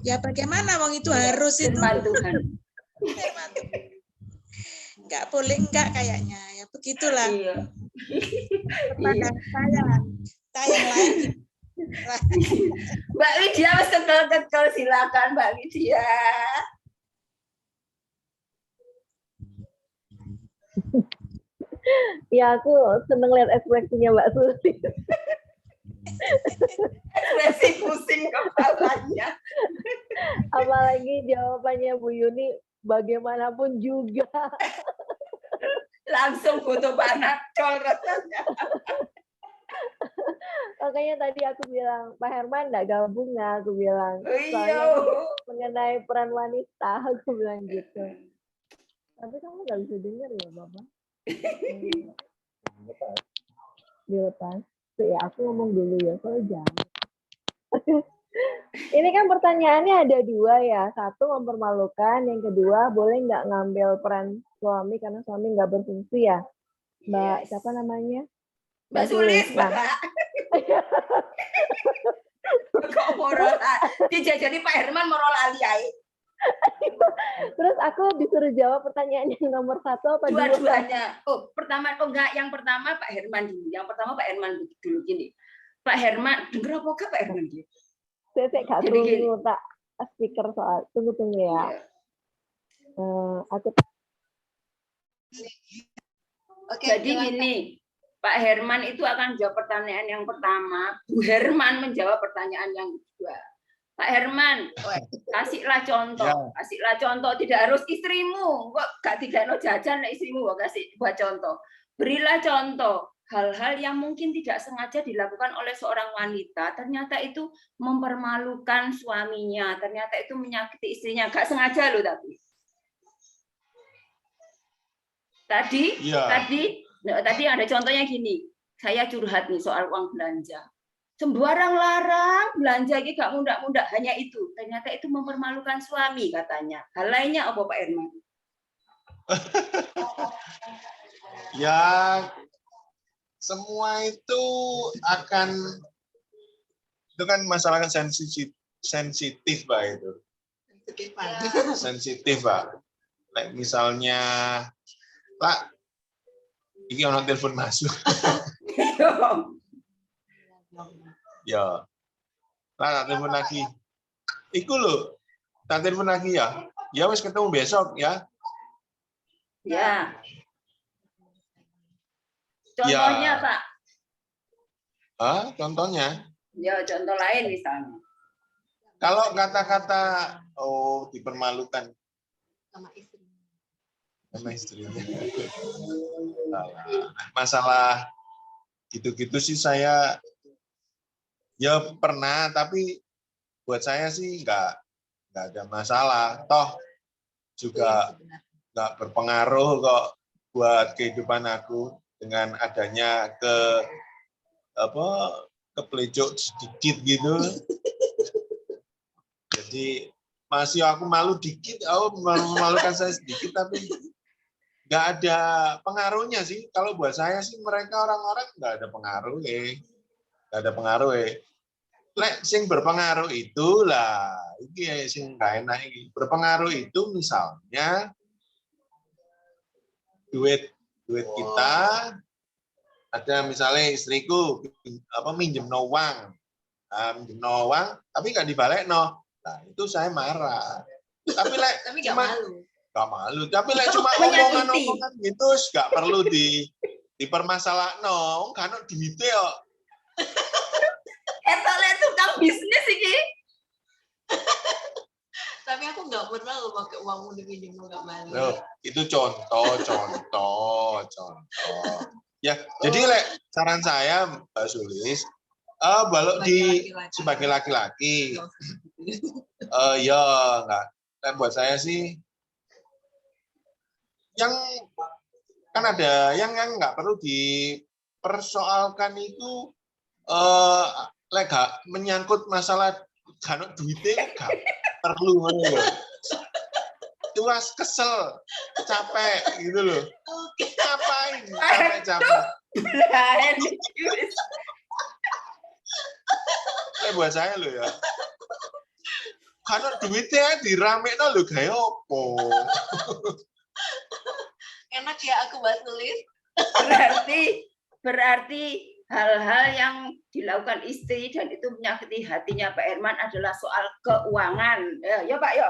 ya bagaimana wong itu harus itu. Firman Tuhan. Enggak boleh enggak kayaknya, ya begitulah. Iya. Kepada saya yang lain. Mbak Lydia harus kekel, silakan Mbak Lydia. Ya aku seneng lihat ekspresinya Mbak Susi. Ekspresi pusing kepalanya. Apalagi jawabannya Bu Yuni, bagaimanapun juga. Langsung foto Panadol rasanya. Makanya tadi aku bilang, Pak Herman enggak gabung ya, aku bilang. Oh, iya. Soalnya mengenai peran wanita, aku bilang gitu. Tapi kamu nggak bisa dengar ya, Bapak? Dilepas. Ya, aku ngomong dulu ya, soalnya jangan. Ini kan pertanyaannya ada dua ya. Satu, mempermalukan. Yang kedua, boleh nggak ngambil peran suami karena suami nggak berfungsi ya? Mbak, Yes. siapa namanya? Mbak Sulis, Mbak. Kok moral? Dijajani Pak Herman moral aliai. Terus aku disuruh jawab pertanyaan yang nomor satu apa dua? Dua-duanya. Yang pertama Pak Herman dulu. Yang pertama Pak Herman dulu gini. Pak Herman, denger apa enggak Pak Herman dia? Saya nggak Jadi gini. tunggu tak speaker soal. Tunggu ya. Aku Jadi gini, Pak Herman itu akan jawab pertanyaan yang pertama, Bu Herman menjawab pertanyaan yang kedua. Pak Herman, kasihlah contoh, kasihlah contoh, tidak harus istrimu, kok gak tidak jajan istrimu, kok kasih buat contoh. Berilah contoh hal-hal yang mungkin tidak sengaja dilakukan oleh seorang wanita, ternyata itu mempermalukan suaminya, ternyata itu menyakiti istrinya, gak sengaja loh tapi. Tadi ada contohnya gini, saya curhat nih soal uang belanja. Sembarang larang belanja ini gak mudah-mudah, hanya itu. Ternyata itu mempermalukan suami katanya. Hal lainnya apa Pak Herman? Ya, semua itu kan masalah sensitif Pak itu. Sensitif Pak. Like misalnya, Pak, ini orang telepon masuk. Ya, tak telepon lagi. Iku lho, tak telepon lagi ya. Ya wis ketemu besok ya. Ya. Contohnya ya. Pak. Contohnya? Ya, contoh lain misalnya. Kalau kata-kata dipermalukan. sama istrinya. Masalah gitu-gitu sih saya ya pernah, tapi buat saya sih nggak ada masalah. Toh juga nggak berpengaruh kok buat kehidupan aku dengan adanya kepelecok sedikit gitu. Jadi masih aku malu dikit, memalukan saya sedikit, tapi nggak ada pengaruhnya sih. Kalau buat saya sih mereka orang-orang nggak ada pengaruh, nggak ada pengaruh. Lek sing berpengaruh itu lah, ini sing nggak enak ini. Berpengaruh itu misalnya duit kita, ada misalnya istriku minjem uang, tapi nggak dibalik no. Nah itu saya marah. Tapi lek cuma nggak malu. Tapi lek cuma omongan gitu nggak perlu dipermasalahkan. No, kan duitnya kok. Lek tukang bisnis ini. Tapi aku nggak pernah lo pakai uangmu dipinjam nggak malu. Loh, itu contoh. Ya, jadi lek saran saya Mbak Sulis, sebagai laki-laki, ya enggak. Buat saya sih, yang kan ada yang nggak perlu dipersoalkan itu, menyangkut masalah kan duitnya nggak perlu. Tuas kesel, capek gitu loh. Ngapain? Capek. Buat saya loh ya. Karena duitnya diramekno lho gawe opo. Enak ya aku bahas tulis. Berarti hal-hal yang dilakukan istri dan itu menyakiti hatinya Pak Herman adalah soal keuangan. Ya Pak, ya.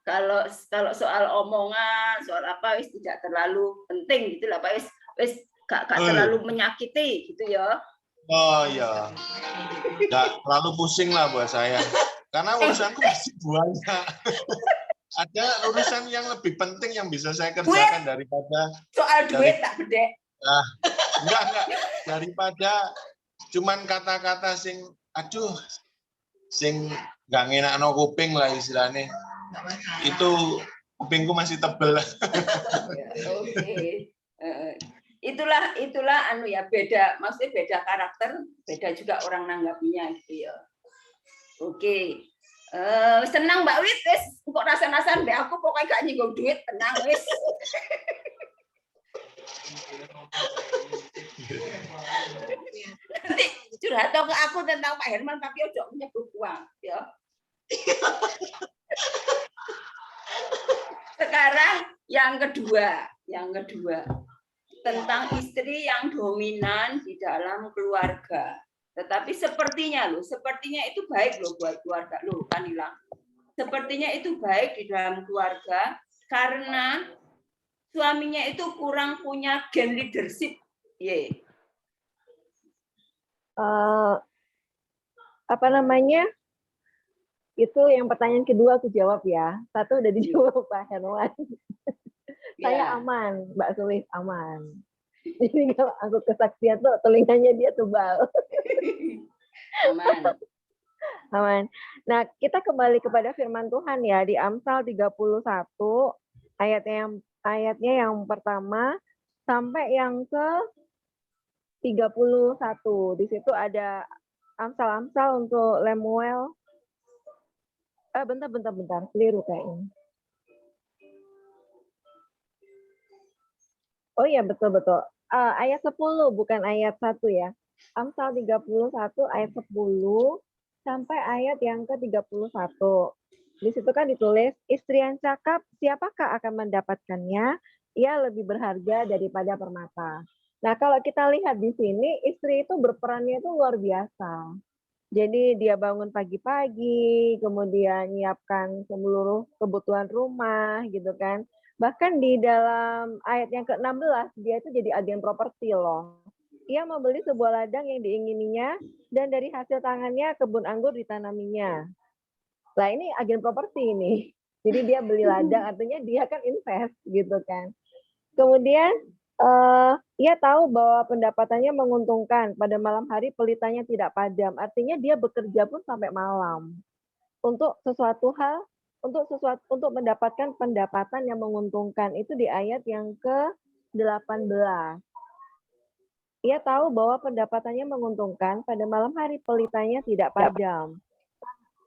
Kalau soal omongan, soal apa wis tidak terlalu penting gitu lah Pak, wis gak terlalu menyakiti gitu ya. Oh iya. Nggak terlalu pusing lah buat saya. Karena urusanku masih banyak. Ada urusan yang lebih penting yang bisa saya kerjakan daripada soal duit tak bedek. Nah, enggak. Daripada cuman kata-kata sing nggak ngenakno kuping lah istilahnya. Itu kupingku masih tebel. Oke. Itulah beda, maksudnya beda karakter, beda juga orang nanggapinya gitu ya. Oke. Senang Mbak Wit, wis kok rasa-rasan mbak aku pokoknya gak nyinggung duit, tenang wis. Nanti curhat ke aku tentang Pak Herman tapi ojo menyebut uang ya. Sekarang yang kedua tentang istri yang dominan di dalam keluarga. Tetapi sepertinya itu baik loh buat keluarga loh kan hilang. Sepertinya itu baik di dalam keluarga karena suaminya itu kurang punya gen leadership. Itu yang pertanyaan kedua aku jawab ya. Satu udah dijawab Pak Herman. Saya aman, Mbak Sulis aman. Jadi kalau aku kesaksian tuh telinganya dia tebal. Aman. Nah, kita kembali kepada firman Tuhan ya di Amsal 31 ayatnya yang pertama sampai yang ke 31. Di situ ada Amsal untuk Lemuel. Bentar, keliru kayaknya. Oh iya, betul. Ayat 10, bukan ayat 1 ya. Amsal 31 ayat 10 sampai ayat yang ke-31. Di situ kan ditulis, istri yang cakap, siapakah akan mendapatkannya? Ia lebih berharga daripada permata. Nah, kalau kita lihat di sini, istri itu berperannya itu luar biasa. Jadi dia bangun pagi-pagi, kemudian nyiapkan seluruh kebutuhan rumah, gitu kan. Bahkan di dalam ayat yang ke-16, dia itu jadi agen properti loh. Ia membeli sebuah ladang yang diingininya, dan dari hasil tangannya kebun anggur ditanaminya. Lah ini agen properti ini. Jadi dia beli ladang, artinya dia kan invest gitu kan. Kemudian ia tahu bahwa pendapatannya menguntungkan. Pada malam hari pelitanya tidak padam. Artinya dia bekerja pun sampai malam untuk sesuatu hal, untuk mendapatkan pendapatan yang menguntungkan. Itu di ayat yang ke-18. Ia tahu bahwa pendapatannya menguntungkan. Pada malam hari pelitanya tidak padam.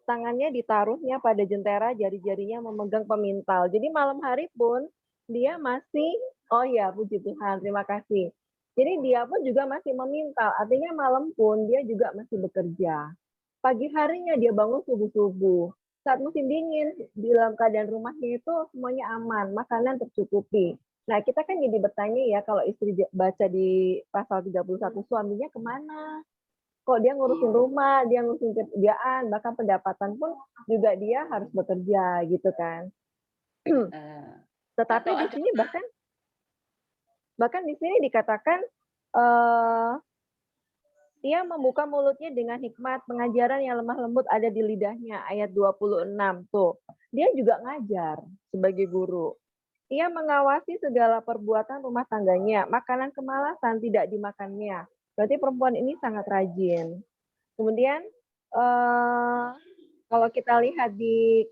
Tangannya ditaruhnya pada jentera, jari-jarinya memegang pemintal. Jadi malam hari pun dia masih, oh ya puji Tuhan, terima kasih. Jadi dia pun juga masih memintal, artinya malam pun dia juga masih bekerja. Pagi harinya dia bangun subuh-subuh. Saat musim dingin, di dalam keadaan rumahnya itu semuanya aman, makanan tercukupi. Nah kita kan jadi bertanya ya, kalau istri baca di pasal 31, suaminya kemana? Kok dia ngurusin rumah, dia ngurusin kerjaan, bahkan pendapatan pun juga dia harus bekerja gitu kan. Tetapi di sini bahkan di sini dikatakan ia membuka mulutnya dengan hikmat, pengajaran yang lemah lembut ada di lidahnya, ayat 26 tuh. Dia juga ngajar sebagai guru. Ia mengawasi segala perbuatan rumah tangganya, makanan kemalasan tidak dimakannya. Berarti perempuan ini sangat rajin. Kemudian kalau kita lihat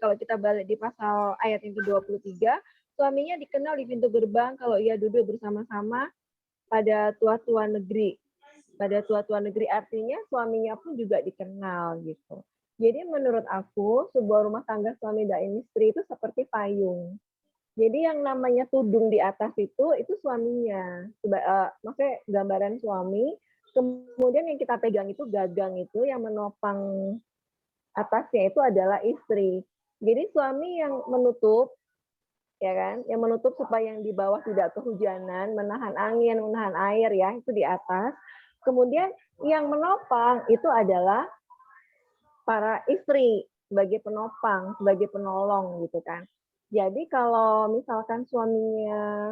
kalau kita balik di pasal ayat yang ke-23, suaminya dikenal di pintu gerbang kalau ia duduk bersama-sama pada tua-tua negeri. Pada tua-tua negeri artinya suaminya pun juga dikenal gitu. Jadi menurut aku sebuah rumah tangga suami dan istri itu seperti payung. Jadi yang namanya tudung di atas itu suaminya. Maksudnya gambaran suami. Kemudian yang kita pegang itu gagang itu yang menopang atasnya itu adalah istri. Jadi suami yang menutup, ya kan, yang menutup supaya yang di bawah tidak kehujanan, menahan angin, menahan air ya, itu di atas. Kemudian yang menopang itu adalah para istri sebagai penopang, sebagai penolong gitu kan. Jadi kalau misalkan suaminya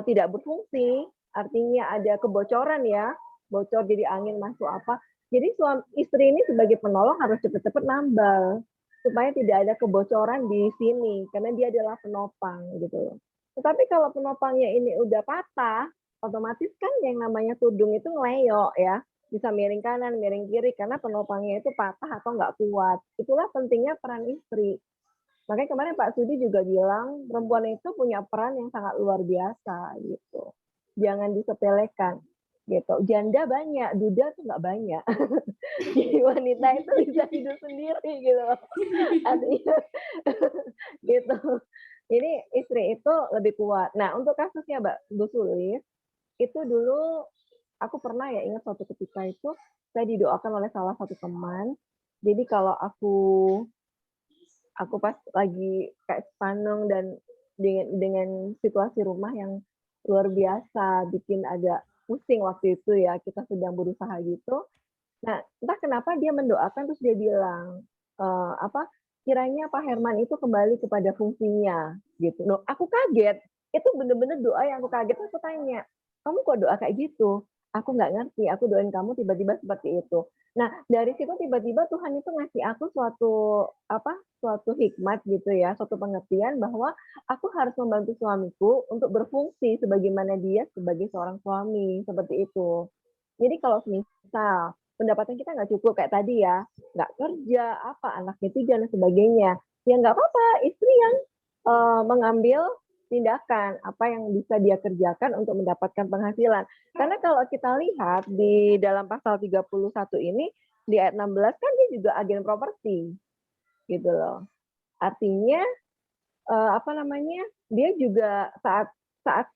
tidak berfungsi, artinya ada kebocoran ya, bocor jadi angin masuk apa. Jadi istri ini sebagai penolong harus cepat-cepat nambal supaya tidak ada kebocoran di sini karena dia adalah penopang gitu loh. Tetapi kalau penopangnya ini udah patah, otomatis kan yang namanya tudung itu ngeleyok ya, bisa miring kanan, miring kiri karena penopangnya itu patah atau nggak kuat. Itulah pentingnya peran istri. Makanya kemarin Pak Sudi juga bilang perempuan itu punya peran yang sangat luar biasa gitu. Jangan disepelekan gitu. Janda banyak, duda tuh nggak banyak. Jadi wanita itu bisa hidup sendiri gitu. Artinya gitu. Jadi istri itu lebih kuat. Nah untuk kasusnya Mbak Bu Sulis, itu dulu aku pernah ya ingat suatu ketika itu saya didoakan oleh salah satu teman. Jadi kalau aku pas lagi kayak sepaneng dan dengan situasi rumah yang luar biasa, bikin agak pusing waktu itu ya, kita sedang berusaha gitu. Nah, entah kenapa dia mendoakan terus dia bilang, kiranya Pak Herman itu kembali kepada fungsinya gitu. Loh, aku kaget, itu bener-bener doa yang aku kaget. Aku tanya, kamu kok doa kayak gitu? Aku nggak ngerti, aku doain kamu tiba-tiba seperti itu. Nah, dari situ tiba-tiba Tuhan itu ngasih aku suatu hikmat gitu ya, suatu pengertian bahwa aku harus membantu suamiku untuk berfungsi sebagaimana dia sebagai seorang suami, seperti itu. Jadi kalau misal pendapatan kita nggak cukup kayak tadi ya, nggak kerja, anaknya 3 dan sebagainya, ya nggak apa-apa, istri yang mengambil tindakan apa yang bisa dia kerjakan untuk mendapatkan penghasilan. Karena kalau kita lihat di dalam pasal 31 ini, di ayat 16 kan dia juga agen properti. Gitu loh. Artinya dia juga saat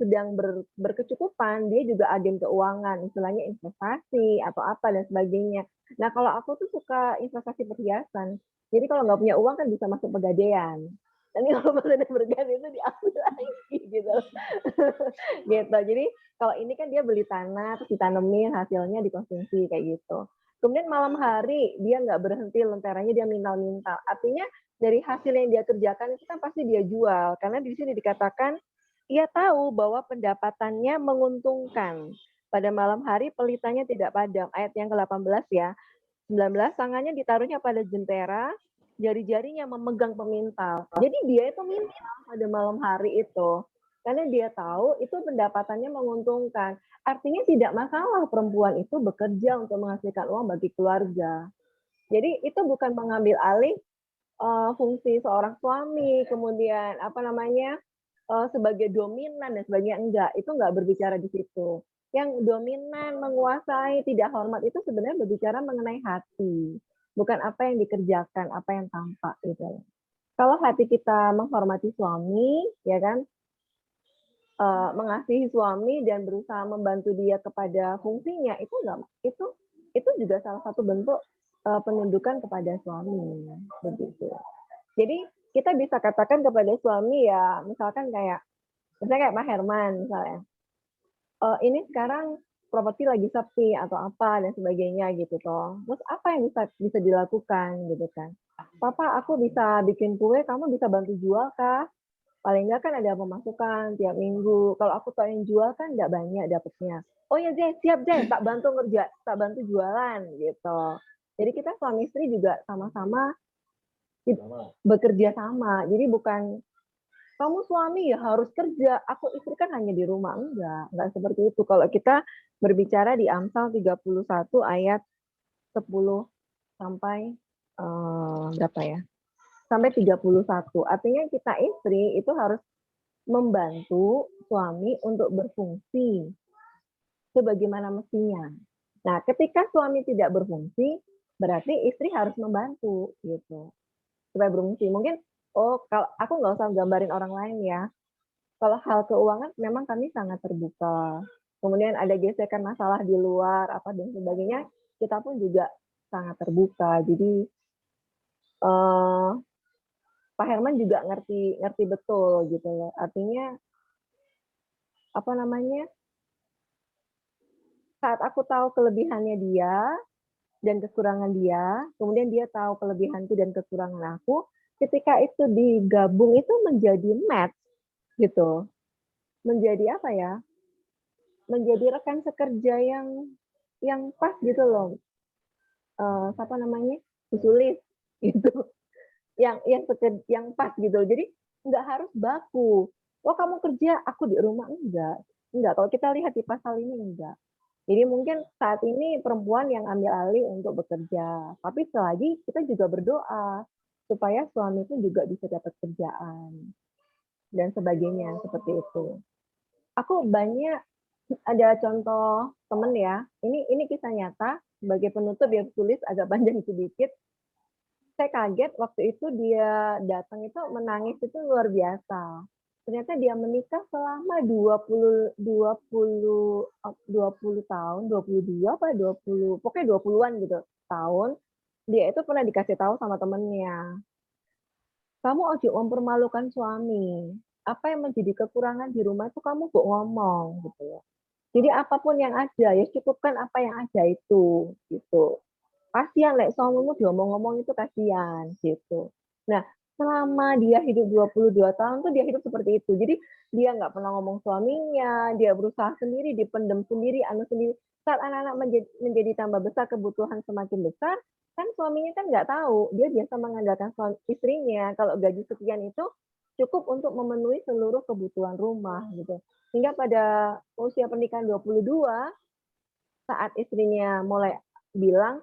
sedang berkecukupan, dia juga agen keuangan, istilahnya investasi atau apa dan sebagainya. Nah, kalau aku tuh suka investasi perhiasan. Jadi kalau nggak punya uang kan bisa masuk pegadaian. Nanti kalau pas ada berganti itu diambil lagi gitu. Gitu. Jadi kalau ini kan dia beli tanah, terus ditanemin, hasilnya dikonsumsi kayak gitu. Kemudian malam hari dia nggak berhenti lenterannya, dia mintal-mintal. Artinya dari hasil yang dia kerjakan itu kan pasti dia jual. Karena di sini dikatakan ia tahu bahwa pendapatannya menguntungkan. Pada malam hari pelitanya tidak padam. Ayat yang ke-18 ya. 19, tangannya ditaruhnya pada jentera, jari-jarinya memegang pemintal. Jadi dia itu mintal pada malam hari itu. Karena dia tahu itu pendapatannya menguntungkan. Artinya tidak masalah perempuan itu bekerja untuk menghasilkan uang bagi keluarga. Jadi itu bukan mengambil alih fungsi seorang suami, kemudian sebagai dominan dan sebagainya, enggak. Itu enggak berbicara di situ. Yang dominan, menguasai, tidak hormat itu sebenarnya berbicara mengenai hati, bukan apa yang dikerjakan, apa yang tampak gitu. Kalau hati kita menghormati suami, ya kan, mengasihi suami dan berusaha membantu dia kepada fungsinya, itu enggak, itu juga salah satu bentuk penundukan kepada suami, begitu. Jadi kita bisa katakan kepada suami ya, misalkan kayak Pak Herman misalnya. Ini sekarang properti lagi sepi atau apa dan sebagainya gitu toh. Terus apa yang bisa dilakukan gitu kan? Papa, aku bisa bikin kue, kamu bisa bantu jual kah? Paling nggak kan ada pemasukan tiap minggu. Kalau aku tahu yang jual kan nggak banyak dapetnya. Oh ya Jay, siap Jay, tak bantu jualan gitu. Jadi kita suami istri juga sama-sama bekerja sama. Jadi bukan kamu suami ya harus kerja, aku istri kan hanya di rumah. Enggak seperti itu. Kalau kita berbicara di Amsal 31 ayat 10 sampai berapa ya? Sampai 31. Artinya kita istri itu harus membantu suami untuk berfungsi sebagaimana mestinya. Nah, ketika suami tidak berfungsi, berarti istri harus membantu gitu. Supaya berfungsi. Mungkin kalau aku nggak usah gambarin orang lain ya. Kalau hal keuangan memang kami sangat terbuka. Kemudian ada gesekan masalah di luar apa dan sebagainya, kita pun juga sangat terbuka. Jadi Pak Herman juga ngerti betul gitu loh. Artinya saat aku tahu kelebihannya dia dan kekurangan dia, kemudian dia tahu kelebihanku dan kekurangan aku, ketika itu digabung itu menjadi match gitu. Menjadi apa ya? Menjadi rekan sekerja yang pas gitu loh. Usulis gitu. Yang pas gitu. Jadi nggak harus baku. Oh kamu kerja, aku di rumah, enggak. Kalau kita lihat di pasal ini enggak. Jadi mungkin saat ini perempuan yang ambil alih untuk bekerja. Tapi selagi kita juga berdoa supaya suami pun juga bisa dapat kerjaan dan sebagainya seperti itu. Aku ada contoh temen ya. Ini kisah nyata. Sebagai penutup yang tulis agak panjang sedikit. Saya kaget waktu itu dia datang itu menangis itu luar biasa. Ternyata dia menikah selama 20 tahun, 22 apa 20, pokoknya 20-an gitu tahun. Dia itu pernah dikasih tahu sama temennya. Kamu ojo mempermalukan suami. Apa yang menjadi kekurangan di rumah itu kamu kok ngomong gitu ya. Jadi apapun yang ada ya cukupkan apa yang ada itu gitu. Kasihan suamimu diomong-ngomong itu kasihan gitu. Nah, selama dia hidup 22 tahun tuh dia hidup seperti itu. Jadi dia nggak pernah ngomong suaminya, dia berusaha sendiri, dipendam sendiri, sendiri. Saat anak-anak menjadi tambah besar, kebutuhan semakin besar, kan suaminya kan nggak tahu. Dia biasa mengandalkan istrinya. Kalau gaji sekian itu cukup untuk memenuhi seluruh kebutuhan rumah gitu. Hingga pada usia pernikahan 22, saat istrinya mulai bilang,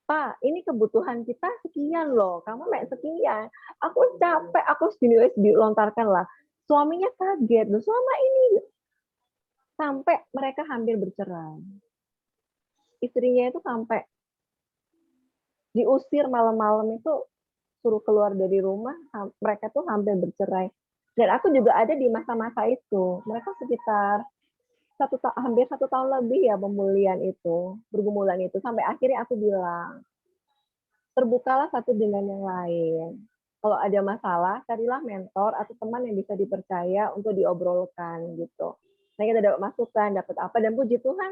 Pak, ini kebutuhan kita sekian loh, kamu sekian. Aku capek, aku dilontarkan lah. Suaminya kaget, loh selama ini. Sampai mereka hampir bercerai. Istrinya itu sampai diusir malam-malam itu, suruh keluar dari rumah, mereka tuh hampir bercerai. Dan aku juga ada di masa-masa itu. Mereka sekitar hampir 1 tahun lebih ya pergumulan itu. Sampai akhirnya aku bilang, terbukalah satu dengan yang lain. Kalau ada masalah, carilah mentor atau teman yang bisa dipercaya untuk diobrolkan gitu. Nah kita dapat masukan, dapat apa, dan puji Tuhan,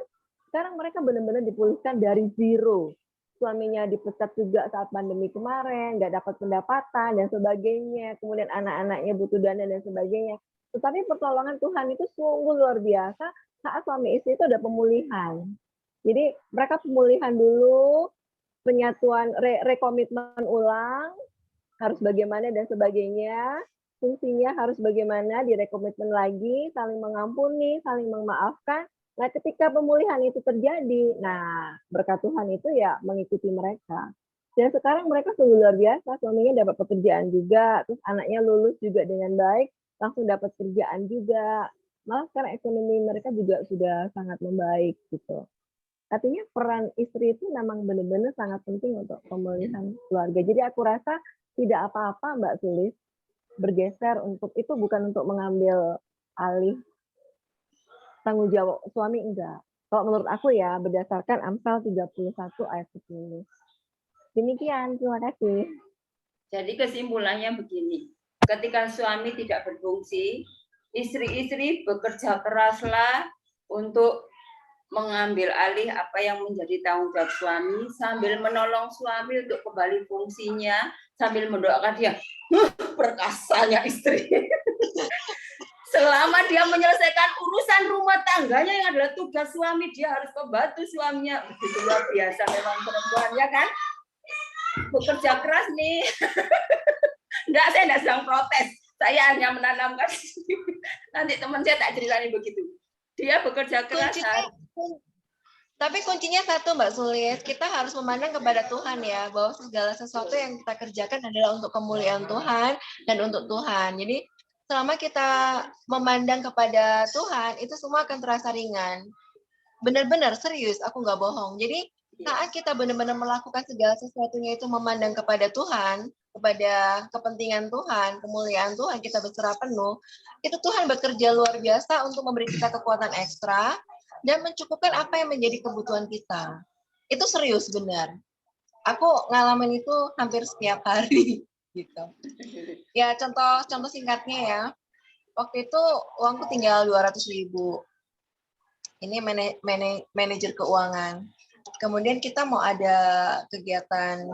sekarang mereka benar-benar dipulihkan dari zero. Suaminya dipecat juga saat pandemi kemarin, nggak dapat pendapatan dan sebagainya. Kemudian anak-anaknya butuh dana dan sebagainya. Tetapi pertolongan Tuhan itu sungguh luar biasa saat suami istri itu ada pemulihan. Jadi mereka pemulihan dulu, penyatuan, rekomitmen ulang, harus bagaimana dan sebagainya. Fungsinya harus bagaimana, direkomitmen lagi, saling mengampuni, saling memaafkan. Nah, ketika pemulihan itu terjadi, nah berkat Tuhan itu ya mengikuti mereka. Dan sekarang mereka sungguh luar biasa, suaminya dapat pekerjaan juga, terus anaknya lulus juga dengan baik, langsung dapat kerjaan juga. Malah sekarang ekonomi mereka juga sudah sangat membaik gitu. Artinya peran istri itu memang benar-benar sangat penting untuk pemulihan keluarga. Jadi aku rasa tidak apa-apa Mbak Sulis bergeser untuk itu, bukan untuk mengambil alih tanggung jawab suami, enggak. Kalau menurut aku ya berdasarkan Amsal 31 ayat 10. Demikian, terima kasih. Jadi kesimpulannya begini, ketika suami tidak berfungsi, istri-istri bekerja keraslah untuk mengambil alih apa yang menjadi tanggung jawab suami, sambil menolong suami untuk kembali fungsinya, sambil mendoakan dia, perkasanya istri. Selama dia menyelesaikan urusan rumah tangganya yang adalah tugas suami, dia harus membantu suaminya. Begitu luar biasa memang perempuan, ya kan? Bekerja keras nih. Saya enggak sedang protes. Saya hanya menanamkan. Nanti teman saya tak ceritain begitu. Dia bekerja keras. Tapi kuncinya satu Mbak Sulis, kita harus memandang kepada Tuhan ya, bahwa segala sesuatu yang kita kerjakan adalah untuk kemuliaan Tuhan dan untuk Tuhan. Jadi selama kita memandang kepada Tuhan, itu semua akan terasa ringan. Benar-benar serius, aku nggak bohong. Jadi saat kita benar-benar melakukan segala sesuatunya itu memandang kepada Tuhan, kepada kepentingan Tuhan, kemuliaan Tuhan, kita berserah penuh, itu Tuhan bekerja luar biasa untuk memberi kita kekuatan ekstra dan mencukupkan apa yang menjadi kebutuhan kita. Itu serius benar. Aku ngalamin itu hampir setiap hari gitu. Ya contoh singkatnya ya. Waktu itu uangku tinggal 200.000. Ini manajer keuangan. Kemudian kita mau ada kegiatan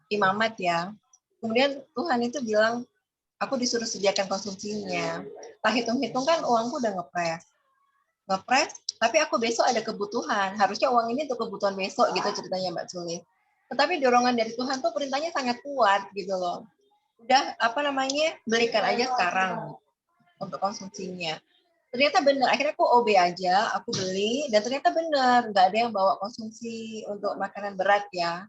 imamat ya. Kemudian Tuhan itu bilang, aku disuruh sediakan konsumsinya. Tak hitung-hitung kan uangku udah ngepres, tapi aku besok ada kebutuhan. Harusnya uang ini untuk kebutuhan besok gitu ceritanya Mbak Sulis. Tetapi dorongan dari Tuhan tuh perintahnya sangat kuat gitu loh. Udah belikan aja sekarang untuk konsumsinya. Ternyata benar, akhirnya aku OB aja, aku beli, dan ternyata benar, nggak ada yang bawa konsumsi untuk makanan berat ya.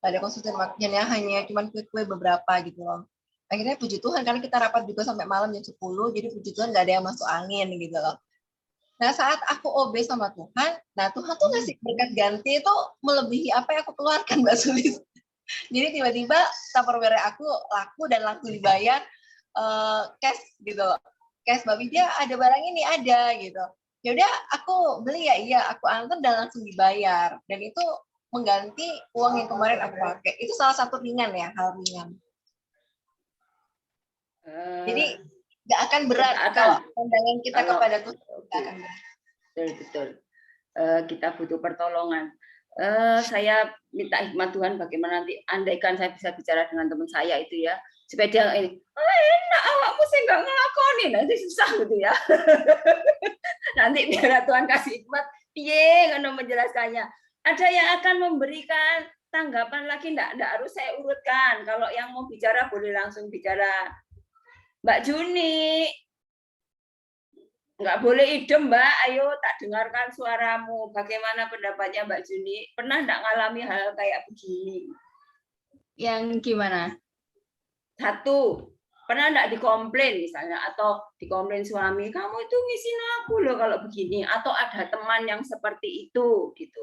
Nggak ada konsumsi makanannya, hanya cuma kue-kue beberapa gitu loh. Akhirnya puji Tuhan, karena kita rapat juga sampai malam jam 10, jadi puji Tuhan nggak ada yang masuk angin gitu loh. Nah saat aku OB sama Tuhan, nah Tuhan tuh ngasih berkat ganti itu melebihi apa yang aku keluarkan Mbak Sulis. Jadi tiba-tiba Tupperware aku laku dan laku dibayar cash gitu loh. Cash Mbak Widya ada barang ini ada gitu. Ya udah aku beli ya, iya aku antar dan langsung dibayar. Dan itu mengganti uang yang kemarin aku pakai. Itu salah satu ringan ya, hal ringan. Jadi nggak akan berat kalau pandangan kita kepada Tuhan. Betul. Kita butuh pertolongan. Saya minta hikmat Tuhan bagaimana nanti andaikan saya bisa bicara dengan teman saya itu ya, supaya dia ini enak awakmu sih nggak ngelakoni, nanti susah gitu ya. Nanti biar Tuhan kasih hikmat, piye ngono menjelaskannya. Ada yang akan memberikan tanggapan lagi, enggak harus saya urutkan. Kalau yang mau bicara boleh langsung bicara. Mbak Juni, nggak boleh idem Mbak, ayo tak dengarkan suaramu. Bagaimana pendapatnya Mbak Juni? Pernah nggak ngalami hal kayak begini? Yang gimana? Satu, pernah nggak dikomplain misalnya, atau dikomplain suami, kamu itu ngisin aku loh kalau begini, atau ada teman yang seperti itu gitu.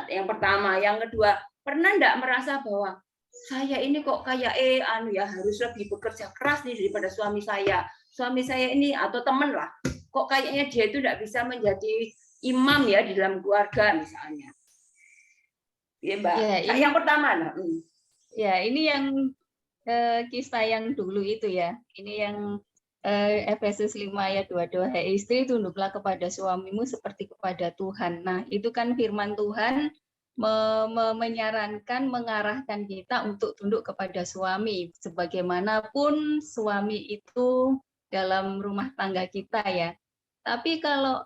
Yang pertama, yang kedua, pernah nggak merasa bahwa saya ini kok kayak harus lebih bekerja keras nih daripada suami saya. Suami saya ini atau teman lah, kok kayaknya dia itu tidak bisa menjadi imam ya di dalam keluarga misalnya. Ya Mbak. Ya, yang pertama lah. Ya, ini yang kisah yang dulu itu ya. Ini yang Efesus 5 ayat 22, hai istri tunduklah kepada suamimu seperti kepada Tuhan. Nah, itu kan firman Tuhan menyarankan, mengarahkan kita untuk tunduk kepada suami. Sebagaimanapun suami itu dalam rumah tangga kita ya. Tapi kalau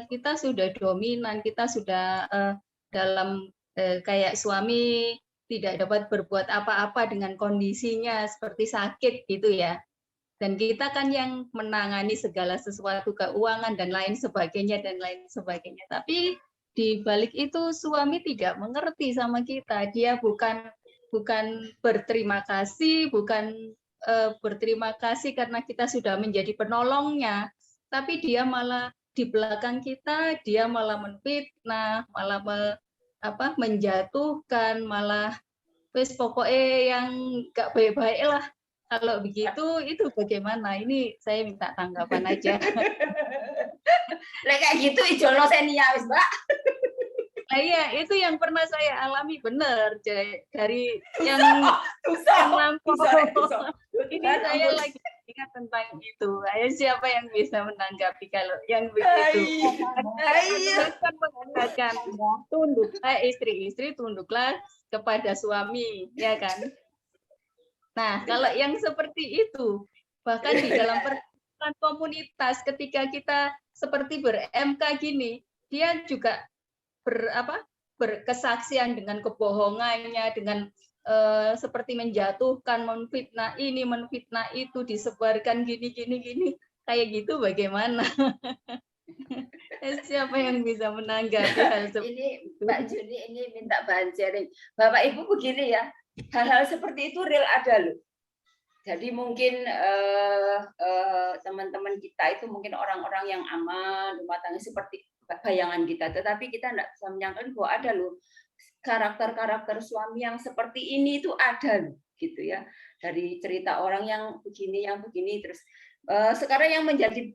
kita sudah dominan, kita sudah dalam kayak suami tidak dapat berbuat apa-apa dengan kondisinya seperti sakit gitu ya. Dan kita kan yang menangani segala sesuatu, keuangan dan lain sebagainya dan lain sebagainya. Tapi di balik itu suami tidak mengerti sama kita. Dia bukan berterima kasih, bukan berterima kasih karena kita sudah menjadi penolongnya, tapi dia malah di belakang kita, dia malah menfitnah, malah menjatuhkan, malah wis pokoknya yang gak baik-baik lah. Kalau begitu itu bagaimana? Ini saya minta tanggapan aja. Kayak gitu ijono senia wis, Mbak. Nah, iya, itu yang pernah saya alami benar dari yang lampau. Ini saya lagi ingat tentang itu. Ayo siapa yang bisa menanggapi kalau yang begitu? Kan mengatakan tunduk, istri-istri tunduklah kepada suami, ya kan? Nah, kalau yang seperti itu, bahkan di dalam perkumpulan komunitas, ketika kita seperti ber-MK gini, dia juga berkesaksian dengan kebohongannya, dengan seperti menjatuhkan, menfitnah ini, menfitnah itu, disebarkan gini, kayak gitu bagaimana? Siapa yang bisa menanggapi hal seperti ini? Mbak Juni ini minta bahan sharing. Bapak Ibu begini ya, hal-hal seperti itu real ada loh. Jadi mungkin teman-teman kita itu mungkin orang-orang yang aman, rumah tangga seperti bayangan kita, tetapi kita tidak bisa menyangka bahwa ada loh karakter-karakter suami yang seperti ini itu ada loh, gitu ya, dari cerita orang yang begini terus sekarang yang menjadi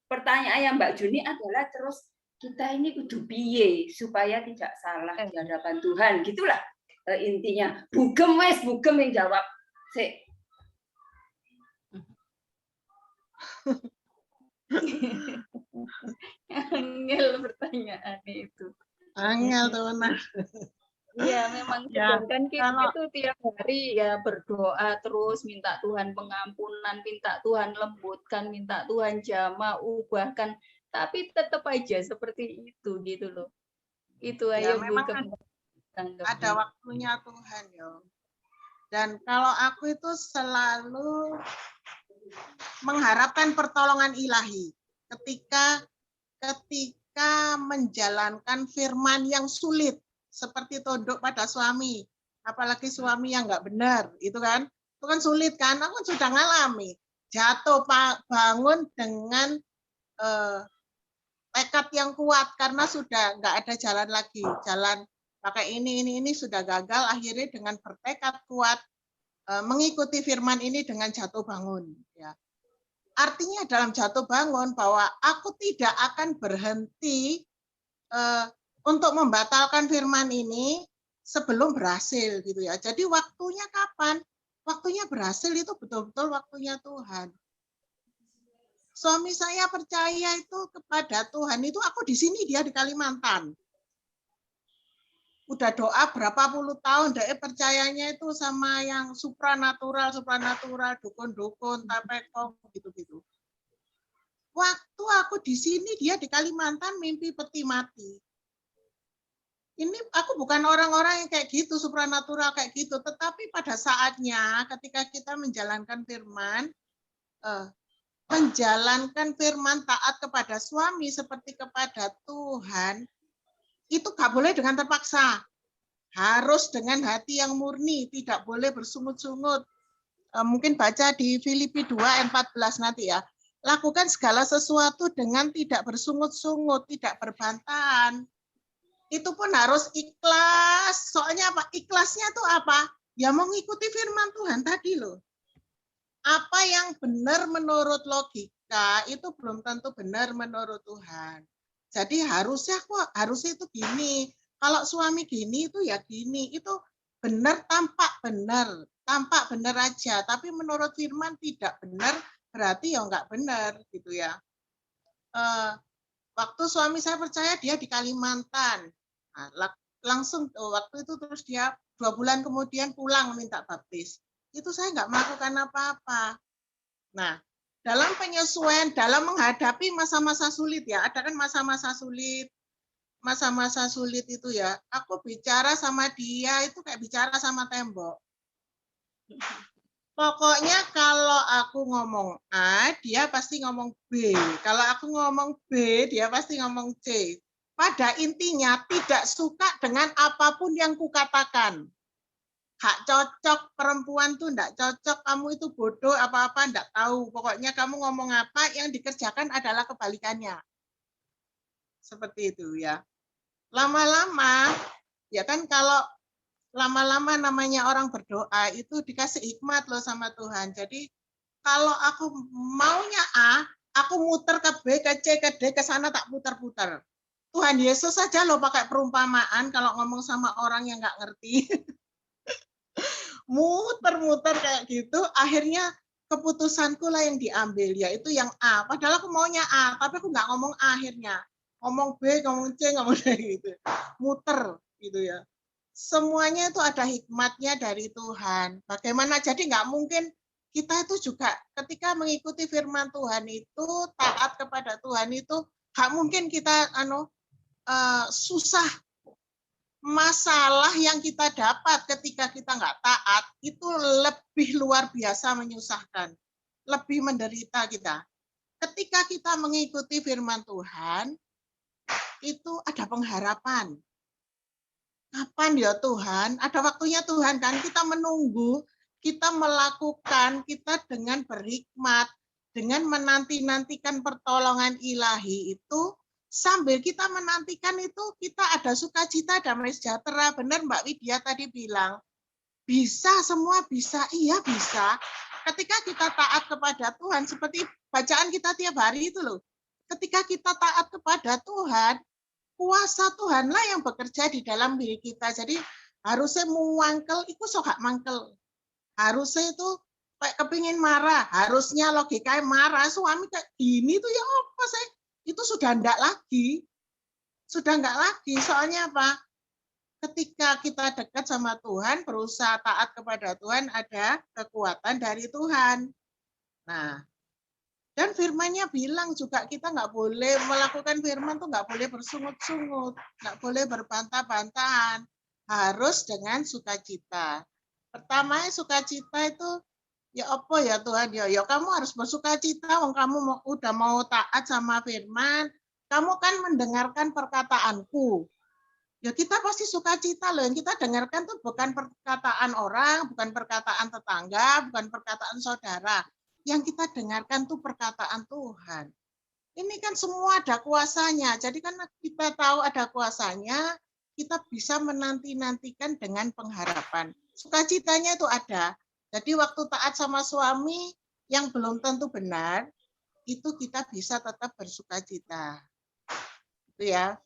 pertanyaan Mbak Juni adalah terus kita ini kudu piye supaya tidak salah di hadapan Tuhan, gitulah intinya. Bugem yang jawab sih. Angel pertanyaan itu. Angel tuh nah. Iya, memang sedangkan kita itu tiap hari ya berdoa terus, minta Tuhan pengampunan, minta Tuhan lembutkan, minta Tuhan jamah, ubahkan, tapi tetap aja seperti itu gitu loh. Itu aja memang ada waktunya Tuhan ya. Dan kalau aku itu selalu mengharapkan pertolongan ilahi ketika menjalankan firman yang sulit, seperti tunduk pada suami, apalagi suami yang nggak benar, itu kan sulit kan. Aku sudah ngalami jatuh bangun dengan tekad yang kuat karena sudah nggak ada jalan lagi, jalan pakai ini sudah gagal, akhirnya dengan bertekad kuat mengikuti firman ini dengan jatuh bangun. Ya. Artinya dalam jatuh bangun bahwa aku tidak akan berhenti untuk membatalkan firman ini sebelum berhasil gitu ya. Jadi waktunya kapan? Waktunya berhasil itu betul-betul waktunya Tuhan. Suami saya percaya itu kepada Tuhan itu, aku di sini, dia di Kalimantan. Udah doa berapa puluh tahun, dia percayanya itu sama yang supranatural, dukun-dukun, tapekong, gitu-gitu. Waktu aku di sini, dia di Kalimantan mimpi peti mati. Ini aku bukan orang-orang yang kayak gitu, supranatural kayak gitu, tetapi pada saatnya ketika kita menjalankan firman taat kepada suami seperti kepada Tuhan, itu nggak boleh dengan terpaksa. Harus dengan hati yang murni, tidak boleh bersungut-sungut. Mungkin baca di Filipi 2 ayat 14 nanti ya. Lakukan segala sesuatu dengan tidak bersungut-sungut, tidak berbantahan. Itu pun harus ikhlas. Soalnya apa? Ikhlasnya tuh apa? Ya mengikuti firman Tuhan tadi loh. Apa yang benar menurut logika itu belum tentu benar menurut Tuhan. Jadi harusnya itu gini. Kalau suami gini itu ya gini. Itu benar, tampak benar aja. Tapi menurut firman tidak benar, berarti ya enggak benar gitu ya. Waktu suami saya percaya dia di Kalimantan. Nah, langsung waktu itu terus dia 2 bulan kemudian pulang minta baptis. Itu saya nggak melakukan apa-apa. Nah, dalam penyesuaian, dalam menghadapi masa-masa sulit ya, ada kan masa-masa sulit, masa-masa sulit itu ya, aku bicara sama dia itu kayak bicara sama tembok. Pokoknya kalau aku ngomong A, dia pasti ngomong B. Kalau aku ngomong B, dia pasti ngomong C. Pada intinya tidak suka dengan apapun yang kukatakan. Gak cocok, perempuan tuh enggak cocok, kamu itu bodoh, apa-apa enggak tahu. Pokoknya kamu ngomong apa, yang dikerjakan adalah kebalikannya. Seperti itu ya. Lama-lama, ya kan kalau lama-lama namanya orang berdoa itu dikasih hikmat loh sama Tuhan. Jadi kalau aku maunya A, aku muter ke B, ke C, ke D, ke sana tak putar-putar. Tuhan Yesus saja loh pakai perumpamaan kalau ngomong sama orang yang nggak ngerti. Muter-muter kayak gitu, akhirnya keputusanku lah yang diambil, yaitu yang A. Padahal aku maunya A, tapi aku nggak ngomong A akhirnya. Ngomong B, ngomong C, ngomong D gitu. Muter gitu ya. Semuanya itu ada hikmatnya dari Tuhan. Bagaimana? Jadi nggak mungkin kita itu juga ketika mengikuti firman Tuhan itu, taat kepada Tuhan itu, nggak mungkin kita susah. Masalah yang kita dapat ketika kita nggak taat itu lebih luar biasa menyusahkan, lebih menderita kita. Ketika kita mengikuti firman Tuhan, itu ada pengharapan. Kapan ya Tuhan? Ada waktunya Tuhan kan? Kita menunggu, kita melakukan, kita dengan berhikmat, dengan menanti-nantikan pertolongan ilahi itu, sambil kita menantikan itu, kita ada sukacita, damai sejahtera. Benar Mbak Widya tadi bilang, bisa, semua bisa. Iya bisa. Ketika kita taat kepada Tuhan, seperti bacaan kita tiap hari itu loh. Ketika kita taat kepada Tuhan, kuasa Tuhanlah yang bekerja di dalam diri kita. Jadi harusnya muangkel, itu sok mangkel. Harusnya itu kayak kepingin marah, harusnya logikanya marah. Suami kayak gini tuh ya apa sih? Itu sudah enggak lagi. Sudah enggak lagi. Soalnya apa? Ketika kita dekat sama Tuhan, berusaha taat kepada Tuhan, ada kekuatan dari Tuhan. Nah, dan firman-Nya bilang juga kita nggak boleh melakukan firman tuh nggak boleh bersungut-sungut, nggak boleh berbantah-bantahan, harus dengan sukacita. Pertama sukacita itu ya apa ya Tuhan ya kamu harus bersukacita, wong kamu udah mau taat sama firman, kamu kan mendengarkan perkataanku. Ya kita pasti sukacita loh, yang kita dengarkan tuh bukan perkataan orang, bukan perkataan tetangga, bukan perkataan saudara. Yang kita dengarkan tuh perkataan Tuhan. Ini kan semua ada kuasanya. Jadi kan kita tahu ada kuasanya, kita bisa menanti-nantikan dengan pengharapan. Sukacitanya itu ada. Jadi waktu taat sama suami yang belum tentu benar, itu kita bisa tetap bersukacita. Itu ya.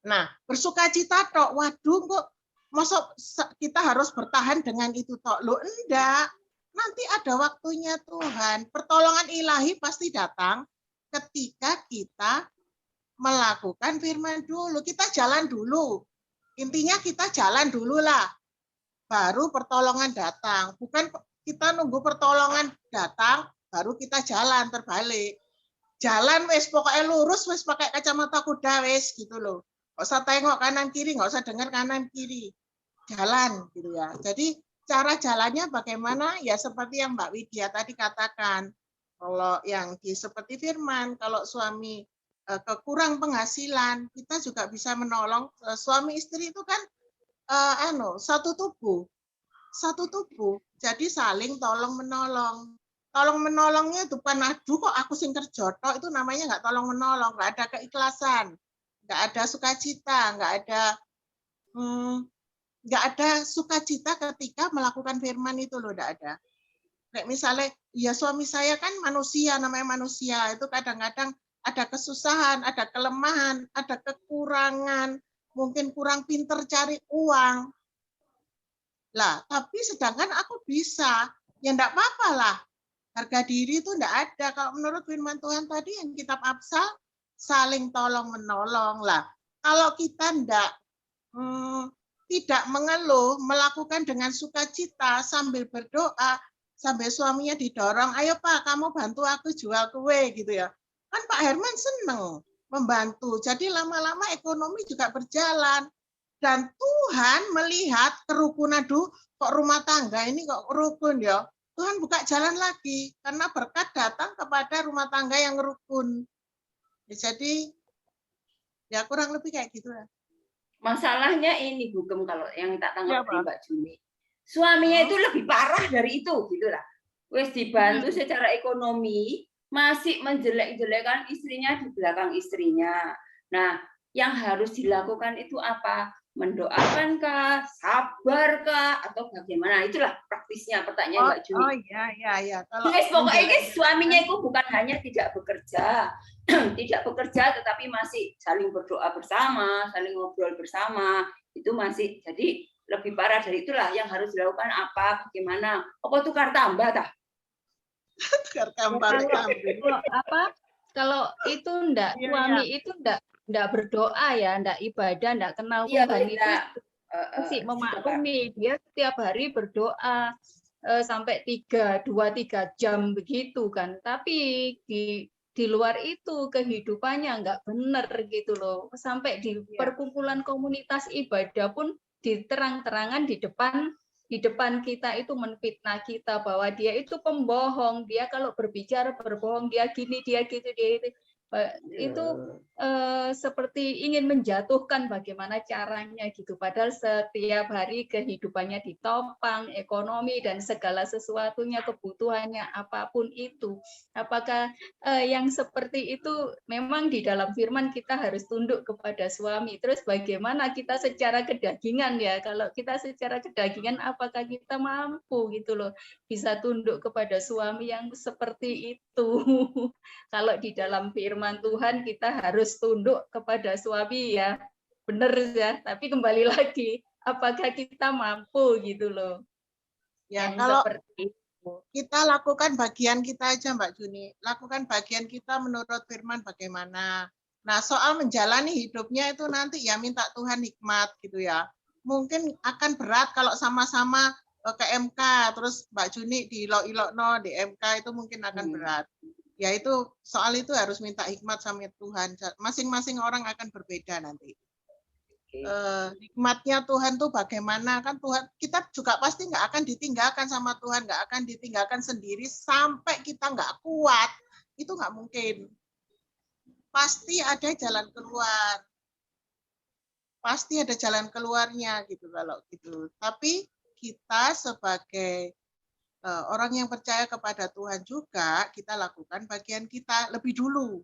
Nah, bersukacita tok. Waduh, kok masa kita harus bertahan dengan itu tok? Loh, enggak. Nanti ada waktunya Tuhan. Pertolongan ilahi pasti datang ketika kita melakukan firman dulu. Kita jalan dulu. Intinya kita jalan dulu lah. Baru pertolongan datang. Bukan kita nunggu pertolongan datang, baru kita jalan terbalik. Jalan wes pokoknya lurus, wes pakai kacamata kuda wes gitu loh. Nggak usah tengok kanan kiri, nggak usah dengar kanan kiri. Jalan gitu ya. Jadi cara jalannya bagaimana? Ya seperti yang Mbak Widya tadi katakan. Kalau yang seperti firman, kalau suami kekurang penghasilan, kita juga bisa menolong. Suami istri itu kan satu tubuh. Satu tubuh. Jadi saling tolong menolong. Tolong menolongnya itu bukan aduh kok aku sing kerja tok, itu namanya nggak tolong menolong, nggak ada keikhlasan, nggak ada sukacita, nggak ada sukacita ketika melakukan firman itu loh, nggak ada. Kayak misalnya, ya suami saya kan manusia, namanya manusia, itu kadang-kadang ada kesusahan, ada kelemahan, ada kekurangan, mungkin kurang pinter cari uang. Lah, tapi sedangkan aku bisa, ya enggak apa-apa lah. Harga diri itu enggak ada. Kalau menurut firman Tuhan tadi yang kitab Amsal, saling tolong-menolong lah. Kalau kita tidak mengeluh, melakukan dengan sukacita sambil berdoa, sambil suaminya didorong, ayo Pak, kamu bantu aku jual kue gitu ya. Kan Pak Herman seneng. membantu. Jadi lama-lama ekonomi juga berjalan. Dan Tuhan melihat kerukunan, kok rumah tangga ini kok rukun ya. Tuhan buka jalan lagi karena berkat datang kepada rumah tangga yang rukun. Jadi ya kurang lebih kayak gitu lah. Masalahnya ini Bu Gem, kalau yang tak tangkap dari Mbak Juni. Suaminya itu lebih parah dari itu, gitulah. Wes dibantu secara ekonomi, masih menjelek-jelekan istrinya di belakang istrinya. Nah, yang harus dilakukan itu apa? Mendoakankah, sabarkah, atau bagaimana? Itulah praktisnya pertanyaan Mbak Juni. Oh iya. Kalau Pokoknya ini suaminya itu bukan hanya tidak bekerja, tidak bekerja, tetapi masih saling berdoa bersama, saling ngobrol bersama. Itu masih, jadi lebih parah dari itulah yang harus dilakukan apa, bagaimana. Apa tukar tambah tah? Tukar tambah kalau itu ndak suami itu ndak berdoa ya, ndak ibadah, ndak kenal Tuhan itu masih memaklumi. Dia setiap hari berdoa sampai 2-3 jam begitu kan. Tapi di luar itu kehidupannya nggak benar gitu loh. Sampai di perkumpulan komunitas ibadah pun diterang-terangan di depan kita itu menfitnah kita bahwa dia itu pembohong, dia kalau berbicara berbohong, dia gini, dia gitu, dia itu. Itu seperti ingin menjatuhkan bagaimana caranya gitu. Padahal setiap hari kehidupannya ditopang, ekonomi dan segala sesuatunya, kebutuhannya apapun itu. Apakah yang seperti itu memang di dalam firman kita harus tunduk kepada suami. Terus bagaimana kita secara kedagingan ya? Kalau kita secara kedagingan apakah kita mampu gitu loh bisa tunduk kepada suami yang seperti itu? Kalau di dalam firman Tuhan kita harus tunduk kepada suami ya, benar ya. Tapi kembali lagi, apakah kita mampu gitu loh? Ya kalau kita lakukan bagian kita aja Mbak Juni, lakukan bagian kita menurut firman bagaimana. Nah soal menjalani hidupnya itu nanti ya minta Tuhan hikmat gitu ya. Mungkin akan berat kalau sama-sama ke MK, terus Mbak Juni di ilok-ilokno di MK itu mungkin akan berat. Ya itu soal itu harus minta hikmat sama Tuhan. Masing-masing orang akan berbeda nanti. Hikmatnya Tuhan tuh bagaimana kan Tuhan, kita juga pasti nggak akan ditinggalkan sama Tuhan, nggak akan ditinggalkan sendiri sampai kita nggak kuat. Itu nggak mungkin. Pasti ada jalan keluar. Pasti ada jalan keluarnya gitu kalau gitu. Tapi kita sebagai orang yang percaya kepada Tuhan juga, kita lakukan bagian kita lebih dulu,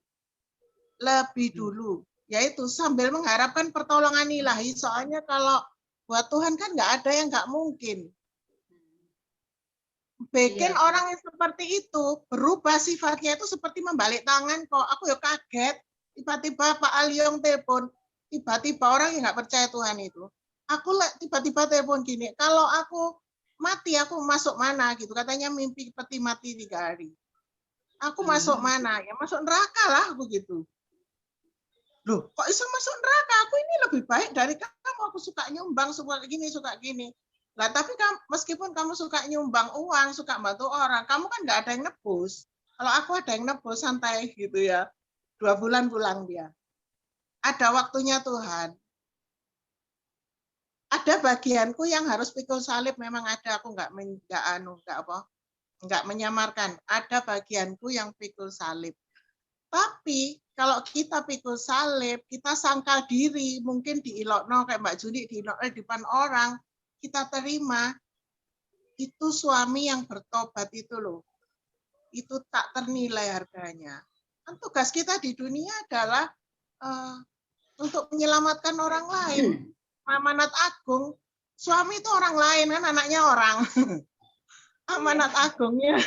yaitu sambil mengharapkan pertolongan ilahi. Soalnya kalau buat Tuhan kan nggak ada yang nggak mungkin. Bikin orang yang seperti itu berubah sifatnya itu seperti membalik tangan kok. Aku ya kaget, tiba-tiba Pak Aliong telepon, tiba-tiba orang yang nggak percaya Tuhan itu. Aku tiba-tiba telepon gini, kalau aku mati aku masuk mana gitu, katanya mimpi peti mati 3 hari. Aku masuk mana? Ya masuk neraka lah begitu. Loh, kok bisa masuk neraka? Aku ini lebih baik dari kamu. Aku suka nyumbang, suka gini. Lah tapi meskipun kamu suka nyumbang uang, suka bantu orang, kamu kan nggak ada yang nebus. Kalau aku ada yang nebus santai gitu ya. 2 bulan pulang dia. Ada waktunya Tuhan. Ada bagianku yang harus pikul salib, memang ada. Aku nggak menyamarkan. Ada bagianku yang pikul salib. Tapi kalau kita pikul salib, kita sangkal diri, mungkin diilokno kayak Mbak Juni diilokno di depan orang, kita terima. Itu suami yang bertobat itu loh. Itu tak ternilai harganya. Kan tugas kita di dunia adalah untuk menyelamatkan orang lain. Amanat agung, suami itu orang lain kan, anaknya orang. Amanat agungnya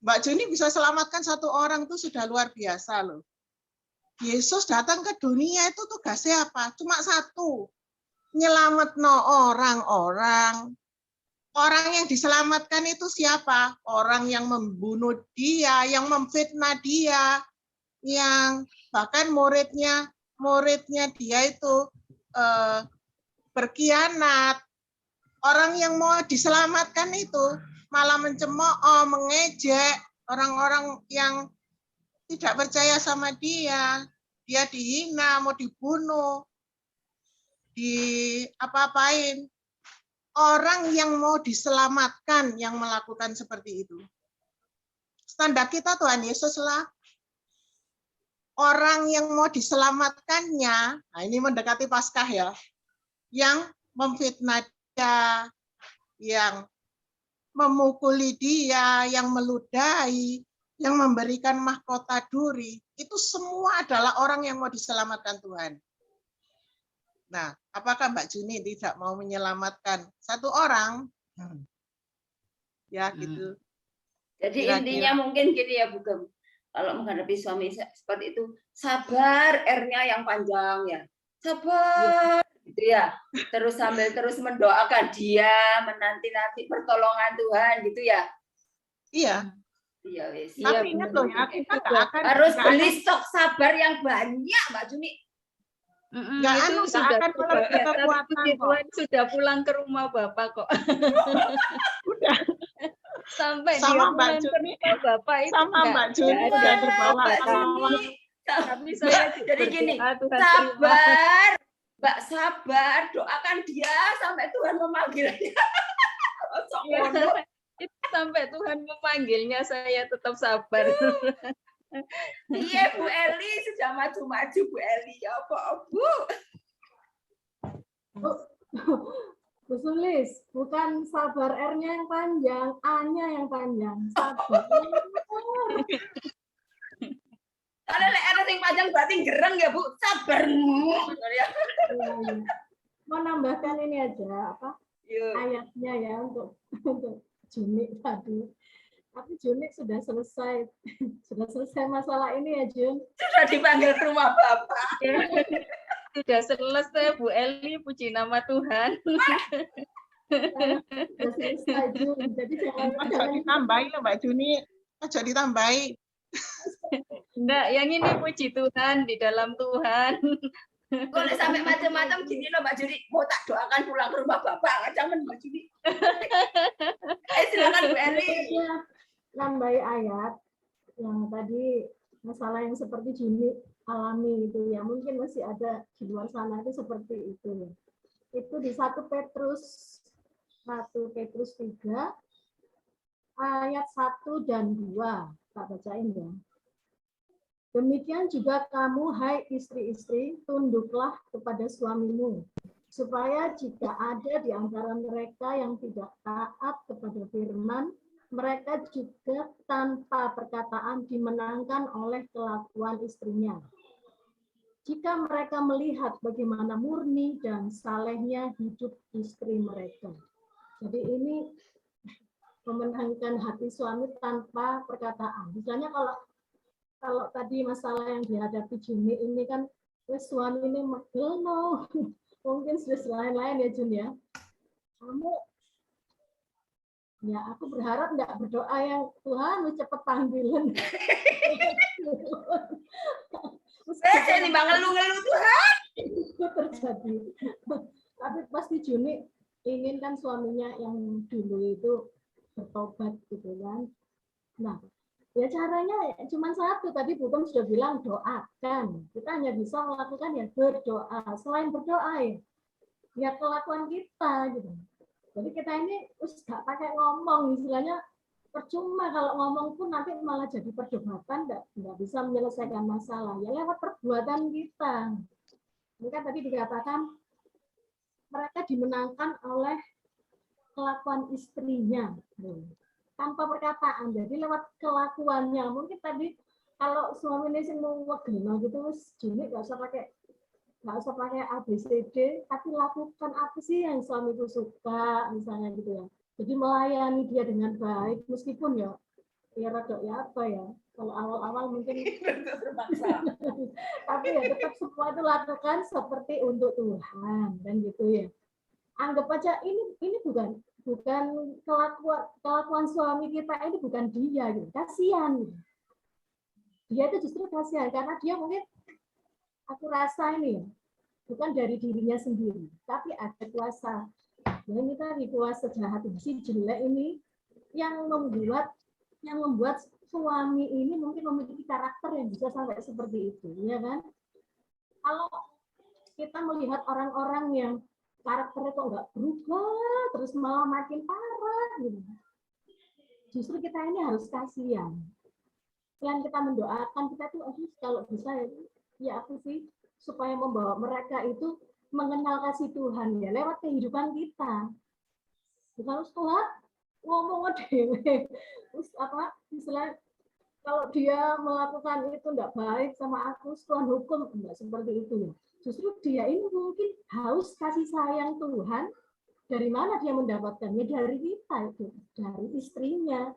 Mbak Juni bisa selamatkan 1 orang itu sudah luar biasa loh. Yesus datang ke dunia itu tugasnya apa? Cuma 1, nyelametno orang-orang. Orang yang diselamatkan itu siapa? Orang yang membunuh dia, yang memfitnah dia, yang bahkan muridnya dia itu berkhianat. Orang yang mau diselamatkan itu malah mencemooh, mengejek orang-orang yang tidak percaya sama dia. dia dihina, mau dibunuh, apa-apain. Orang yang mau diselamatkan yang melakukan seperti itu. Standar kita Tuhan Yesus lah. Orang yang mau diselamatkannya, nah ini mendekati Paskah ya, yang memfitnah dia, yang memukuli dia, yang meludahi, yang memberikan mahkota duri, itu semua adalah orang yang mau diselamatkan Tuhan. Nah, apakah Mbak Juni tidak mau menyelamatkan satu orang? Ya, gitu. Jadi Kira-kira. intinya mungkin gini ya Bu Gem. Kalau menghadapi suami seperti itu, sabar, R-nya yang panjang ya. Sabar, gitu ya. Terus sambil terus mendoakan dia, menanti-nanti pertolongan Tuhan, gitu ya. Iya. Iya, wes. Tapi ingat loh ya, kita nggak akan harus beli stok sabar yang banyak, Mbak Juni. Nggak itu sudah akan melebihi kekuatan kok. Tuhan sudah pulang ke rumah Bapak kok. Udah. Sampai Sama dia Mbak pulang ke Juni, rumah Bapak itu sama Mbak Juni udah dibawa ke bawah. Tapi saya jadi gini, Tuhan sabar, Mbak, sabar, doakan dia sampai Tuhan memanggilnya. Itu sampai Tuhan memanggilnya saya tetap sabar. Iya Bu Eli sudah maju-maju Bu Eli, ya apa Bu? Bu Sulis, bukan sabar R-nya yang panjang, A-nya yang panjang. Sabar. Kalau ada yang panjang berarti gereng ya Bu, sabar. Mau nambahkan ini aja apa? Ayatnya ya untuk Juni tadi. Tapi Juni sudah selesai masalah ini ya Jun. Sudah dipanggil ke rumah Bapak. Sudah selesai Bu Eli, puji nama Tuhan. Sudah selesai Jun. Jadi jangan ditambahin Mbak Juni. Aja ditambahin. Enggak, yang ini puji Tuhan di dalam Tuhan. Kalau sampai macam-macam gini loh Mbak Juni, mau tak doakan pulang ke rumah Bapak, jangan Mbak Juni. Silakan Bu Eli. Nambahi ayat yang tadi masalah yang seperti Juni alami itu ya, mungkin masih ada di luar sana itu seperti itu ya. Itu di 1 Petrus 3 ayat 1 dan 2, tak bacain ya. Demikian juga kamu, hai istri-istri, tunduklah kepada suamimu, supaya jika ada di antara mereka yang tidak taat kepada firman, mereka juga tanpa perkataan dimenangkan oleh kelakuan istrinya. Jika mereka melihat bagaimana murni dan salehnya hidup istri mereka. Jadi ini memenangkan hati suami tanpa perkataan. Misalnya kalau tadi masalah yang dihadapi Juni ini kan suami ini megel no. Mungkin sudah lain-lain ya Jun ya. Aku berharap enggak berdoa yang Tuhan cepet panggilan. Saya nih ngeluh-ngeluh Tuhan. Itu terjadi. Tapi pasti Juni ingin kan suaminya yang dulu itu bertobat gitu kan. Nah, ya caranya cuma satu, tadi Bu Tom sudah bilang doakan. Kita hanya bisa melakukan ya berdoa. Selain berdoa ya kelakuan kita gitu. Jadi kita ini nggak pakai ngomong, istilahnya percuma kalau ngomong pun nanti malah jadi perdebatan, nggak bisa menyelesaikan masalah. Ya lewat perbuatan kita. Ini kan tadi dikatakan mereka dimenangkan oleh kelakuan istrinya. Tanpa perkataan, jadi lewat kelakuannya. Mungkin tadi kalau suami ini mau ngegeno gitu, Juni nggak usah pakai ABCD, tapi lakukan apa sih yang suami itu suka, misalnya gitu ya. Jadi melayani dia dengan baik, meskipun ya rada ya apa ya. Kalau awal-awal mungkin tapi ya tetap semua itu lakukan seperti untuk Tuhan dan gitu ya. Anggap aja ini bukan kelakuan suami kita ini bukan dia gitu. Kasihan. Dia itu justru kasihan karena dia mungkin aku rasa ini bukan dari dirinya sendiri, tapi ada kuasa. Ya ini tadi kuasa jahat si jelek ini yang membuat suami ini mungkin memiliki karakter yang bisa sampai seperti itu, ya kan? Kalau kita melihat orang-orang yang karakternya kok nggak berubah, terus malah makin parah, gitu. Justru kita ini harus kasihan. Selain kita mendoakan, kita tuh kalau bisa ya aku sih supaya membawa mereka itu mengenal kasih Tuhan ya lewat kehidupan kita. Kalau setelah ngomong dewe, terus apa istilah kalau dia melakukan itu enggak baik sama aku, Tuhan hukum, enggak seperti itu ya. Justru dia ini mungkin haus kasih sayang Tuhan. Dari mana dia mendapatkannya? Dari kita itu, dari istrinya,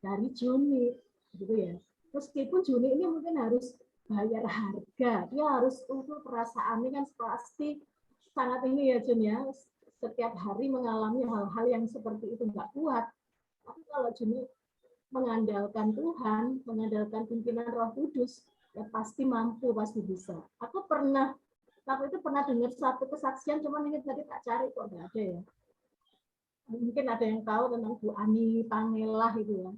dari Juni, gitu ya. Meskipun Juni ini mungkin harus bayar harga, dia harus untuk perasaannya kan pasti sangat ini ya Jun ya. Setiap hari mengalami hal-hal yang seperti itu enggak kuat. Tapi kalau Juni mengandalkan Tuhan, mengandalkan pimpinan Roh Kudus, ya pasti mampu, pasti bisa. Aku pernah, waktu itu pernah dengar satu kesaksian, cuman ini tadi tak cari kok nggak ada ya. Mungkin ada yang tahu tentang Bu Ani Pangelah itu ya.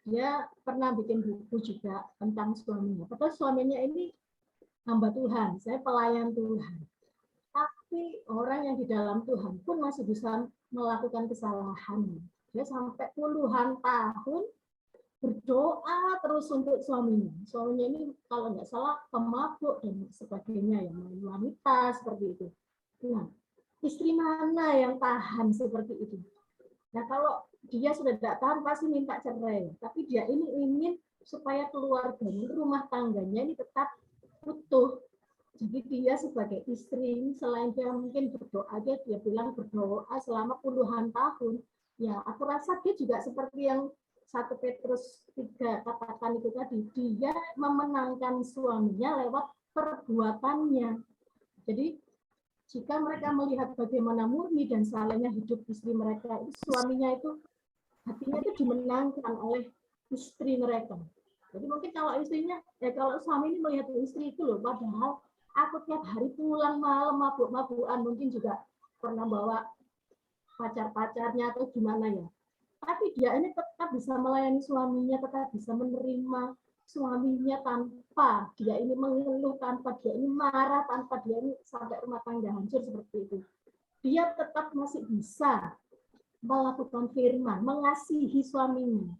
Dia pernah bikin buku juga tentang suaminya. Padahal suaminya ini hamba Tuhan, saya pelayan Tuhan. Tapi orang yang di dalam Tuhan pun masih bisa melakukan kesalahan. Dia sampai puluhan tahun berdoa terus untuk suaminya. Suaminya ini kalau nggak salah pemabuk dan sebagainya, yang wanita seperti itu. Nah, istri mana yang tahan seperti itu? Nah, kalau dia sudah tidak tahan pasti minta cerai. Tapi dia ini ingin supaya keluarganya, rumah tangganya ini tetap utuh. Jadi dia sebagai istri, selain dia mungkin berdoa, dia bilang berdoa selama puluhan tahun. Ya, aku rasa dia juga seperti yang 1 Petrus 3 katakan itu tadi, dia memenangkan suaminya lewat perbuatannya. Jadi jika mereka melihat bagaimana murni dan salehnya hidup istri mereka, suaminya itu hatinya itu dimenangkan oleh istri mereka. Jadi mungkin kalau istrinya, kalau suami ini melihat istri itu loh, padahal aku tiap hari pulang malam mabuk-mabukan, mungkin juga pernah bawa pacar-pacarnya atau gimana ya. Tapi dia ini tetap bisa melayani suaminya, tetap bisa menerima suaminya tanpa dia ini mengeluh, tanpa dia ini marah, tanpa dia ini sampai rumah tangga hancur seperti itu. Dia tetap masih bisa melakukan firman, mengasihi suaminya.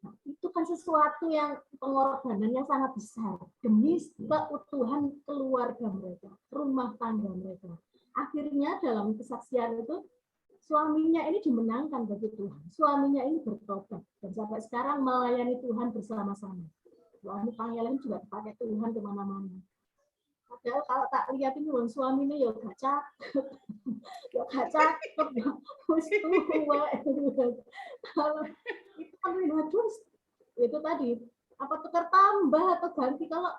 Nah, itu kan sesuatu yang pengorbanan yang sangat besar demi keutuhan keluarga mereka, rumah tangga mereka. Akhirnya dalam kesaksian itu suaminya ini dimenangkan bagi Tuhan. Suaminya ini bertobat dan sampai sekarang melayani Tuhan bersama-sama. Suami Pangelah juga dipakai Tuhan kemana-mana. Padahal kalau tak lihat ini suaminya ya gak cakep, ya gak cakep, ya wis tua. Kalau itu kan bagus. Itu tadi apa tukar tambah atau ganti kalau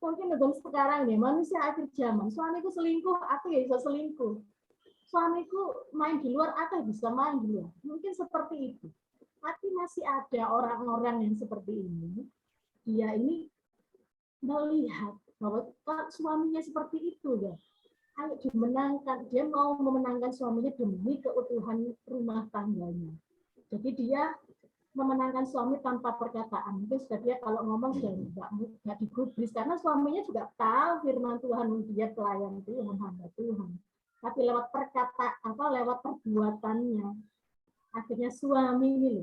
mungkin dengan sekarang nih manusia akhir zaman. Suamiku selingkuh, aku ya bisa selingkuh. Suamiku main di luar, aku bisa main di luar. Mungkin seperti itu. Tapi masih ada orang-orang yang seperti ini. Dia ini melihat bahwa suaminya seperti itu ya. Ayo dimenangkan, dia mau memenangkan suaminya demi keutuhan rumah tangganya. Jadi dia memenangkan suami tanpa perkataan. Mungkin sudah dia kalau ngomong sudah nggak digubris karena suaminya juga tahu firman Tuhan, dia pelayan Tuhan, hamba Tuhan. Tapi lewat perkataan, lewat perbuatannya, akhirnya suami ini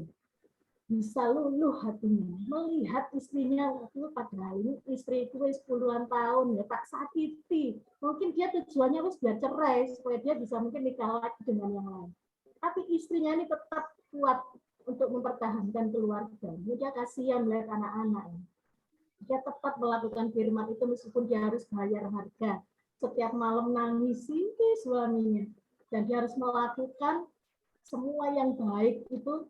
bisa luluh hatinya melihat istrinya waktu padahal ini istriku wis puluhan tahun ya tak sakiti. Mungkin dia tujuannya wis biar cerai supaya dia bisa mungkin nikah lagi dengan yang lain. Tapi istrinya ini tetap kuat untuk mempertahankan keluarga. Dia kasihan melihat anak-anak. Dia tetap melakukan firman itu meskipun dia harus bayar harga. Setiap malam nangis suaminya. Dan dia harus melakukan semua yang baik itu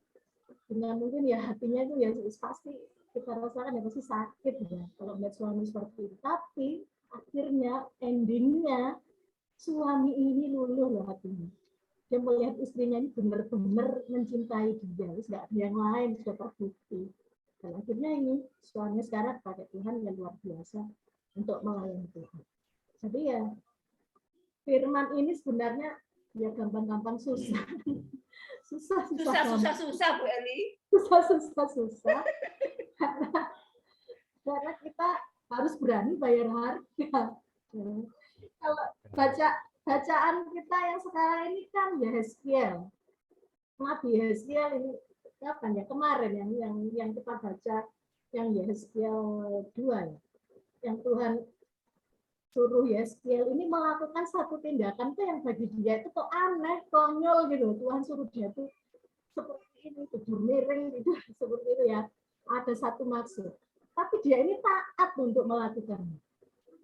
dengan mungkin ya hatinya itu ya pasti kita rasakan ya pasti sakit ya kalau melihat suami seperti itu. Tapi akhirnya endingnya suami ini luluh loh hatinya. Dia melihat istrinya ini benar-benar mencintai dia, nggak ada yang lain, sudah terbukti. Dan akhirnya ini suaminya sekarang pakai Tuhan yang luar biasa untuk melayani Tuhan. Jadi ya firman ini sebenarnya ya gampang-gampang susah. Susah Bu Eli. Susah. Karena kita harus berani bayar harga. Kalau bacaan kita yang sekarang ini kan Yehezkiel. Nabi Yehezkiel ini kapan ya? Kemarin yang kita baca yang Yehezkiel 2 ya. Yang Tuhan suruh Yehezkiel ini melakukan satu tindakan tuh yang bagi dia itu tuh aneh, konyol gitu. Tuhan suruh dia tuh seperti ini, tidur miring gitu, seperti itu ya. Ada satu maksud. Tapi dia ini taat untuk melakukannya.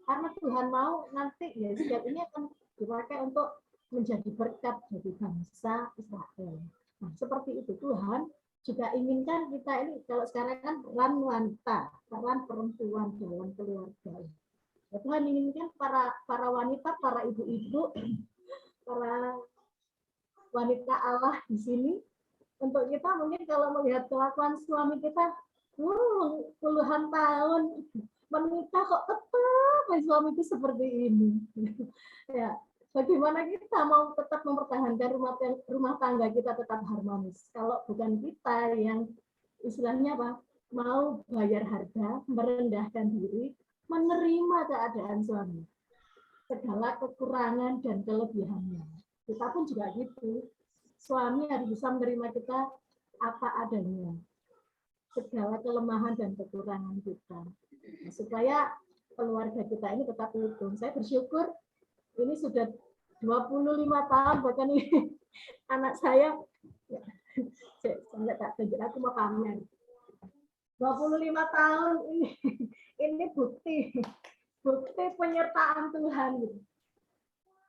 Karena Tuhan mau nanti Yehezkiel ini akan dipakai untuk menjadi berkat bagi bangsa Israel. Nah, seperti itu Tuhan juga inginkan kita ini, kalau sekarang kan peran wanita, peran perempuan dalam keluarga. Ya, Tuhan inginkan para wanita, para ibu-ibu, para wanita Allah di sini, untuk kita mungkin kalau melihat kelakuan suami kita, puluhan tahun menikah kok tetap suami itu seperti ini. Ya, bagaimana kita mau tetap mempertahankan rumah tangga kita tetap harmonis? Kalau bukan kita yang istilahnya apa? Mau bayar harga, merendahkan diri, menerima keadaan suami, segala kekurangan dan kelebihannya. Kita pun juga gitu. Suami harus bisa menerima kita apa adanya, segala kelemahan dan kekurangan kita, nah, supaya keluarga kita ini tetap utuh. Saya bersyukur ini sudah 25 tahun, bahkan ini anak saya, sampai tak tunjuk, aku mau pamer. 25 tahun ini bukti penyertaan Tuhan.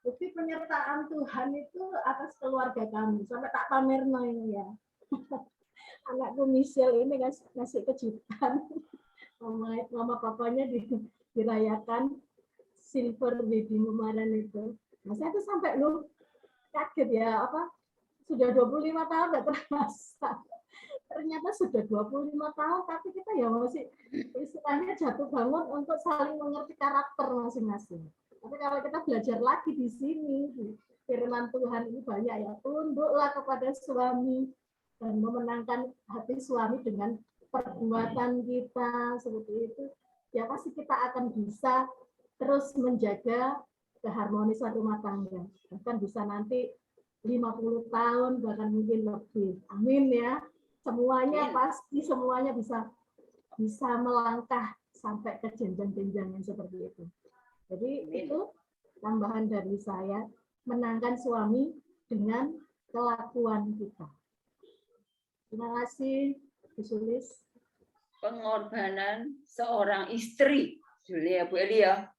Bukti penyertaan Tuhan itu atas keluarga kami. Sampai tak pamer ini ya. Anakku Michelle ini ngasih kejutan. Mama papanya dirayakan silver wedding kemarin itu. Nah, saya tuh sampai kaget ya, sudah 25 tahun nggak terasa. Ternyata sudah 25 tahun, tapi kita ya masih istilahnya jatuh bangun untuk saling mengerti karakter masing-masing. Tapi kalau kita belajar lagi di sini, firman Tuhan ini banyak ya, tunduklah kepada suami dan memenangkan hati suami dengan perbuatan kita seperti itu. Ya pasti kita akan bisa terus menjaga keharmonisan rumah tangga. Bahkan bisa nanti 50 tahun, bahkan mungkin lebih. Amin ya. Semuanya pasti semuanya bisa melangkah sampai ke jenjang-jenjang yang seperti itu. Jadi itu tambahan dari saya, menangkan suami dengan kelakuan kita. Terima kasih, Bu Sulis. Pengorbanan seorang istri, Julia, Bu Elia.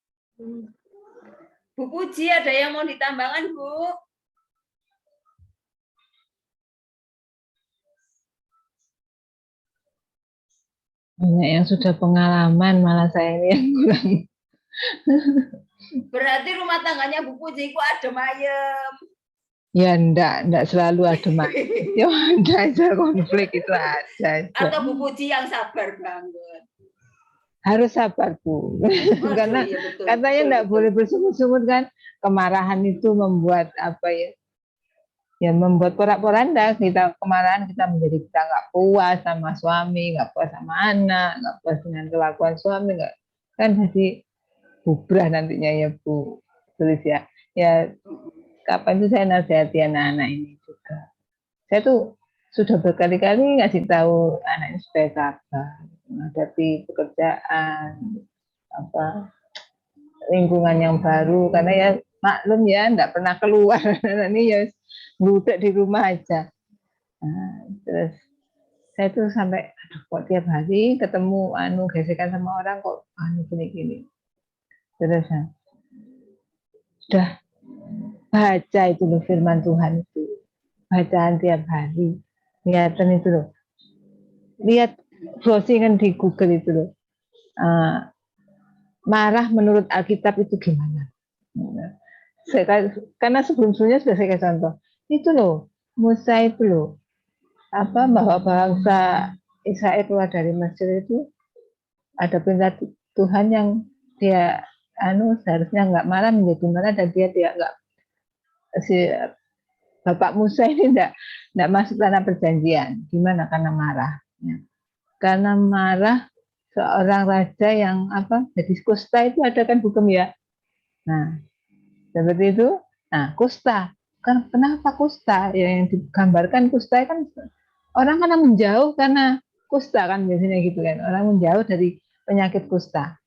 Bu Puji, ada yang mau ditambahkan, Bu? Banyak yang sudah pengalaman, malah saya ini yang kurang. Berarti rumah tangganya Bu Puji itu adem ayem. Ya enggak selalu adem ayem. Ya ada aja konflik itu ada. Atau Bu Puji yang sabar banget. Harus sabar, Bu. Karena iya, betul, katanya enggak boleh bersungut-sungut kan. Kemarahan itu membuat ya membuat porak-poranda. Kita kemarahan, kita menjadi kita nggak puas sama suami, nggak puas sama anak, nggak puas dengan kelakuan suami, nggak kan jadi bubrah nantinya ya Bu Tulis ya. Ya kapan itu saya nasihati anak-anak ini juga. Saya tuh sudah berkali-kali ngasih tahu anak ini supaya sabar menghadapi pekerjaan, lingkungan yang baru, karena ya maklum ya nggak pernah keluar. Ini ya ngudek di rumah aja. Nah, terus saya tuh sampai kok tiap hari ketemu gesekan sama orang kok gini-gini. Terus sudah baca itu loh firman Tuhan itu. Bacaan tiap hari. Lihatan itu loh. Lihat browsingan di Google itu loh. Marah menurut Alkitab itu gimana? Karena sebelumnya sudah saya kasih contoh. Itu loh, Musa itu loh, bahwa bangsa Israel keluar dari Mesir itu ada perintah Tuhan yang dia seharusnya nggak marah menjadi marah, dan dia nggak, si Bapak Musa ini nggak masuk tanah perjanjian. Gimana? Karena marah. Ya. Karena marah seorang raja yang jadi kusta itu ada kan hukum ya. Nah, seperti itu. Nah, kusta. Kenapa kusta? Ya, yang digambarkan kusta kan orang karena menjauh karena kusta kan biasanya gitu kan. Orang menjauh dari penyakit kusta.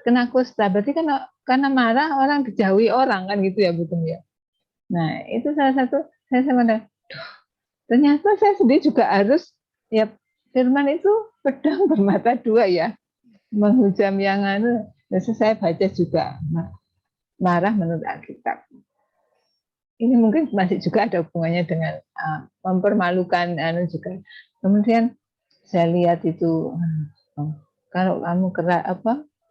Kena kusta berarti kan karena marah orang dijauhi orang kan gitu ya Butum ya. Nah, itu salah satu saya sama ternyata saya sendiri juga harus ya firman itu pedang bermata dua ya. Menghujam yang biasa saya baca juga marah menurut Alkitab. Ini mungkin masih juga ada hubungannya dengan mempermalukan juga. Kemudian saya lihat itu kalau kamu keras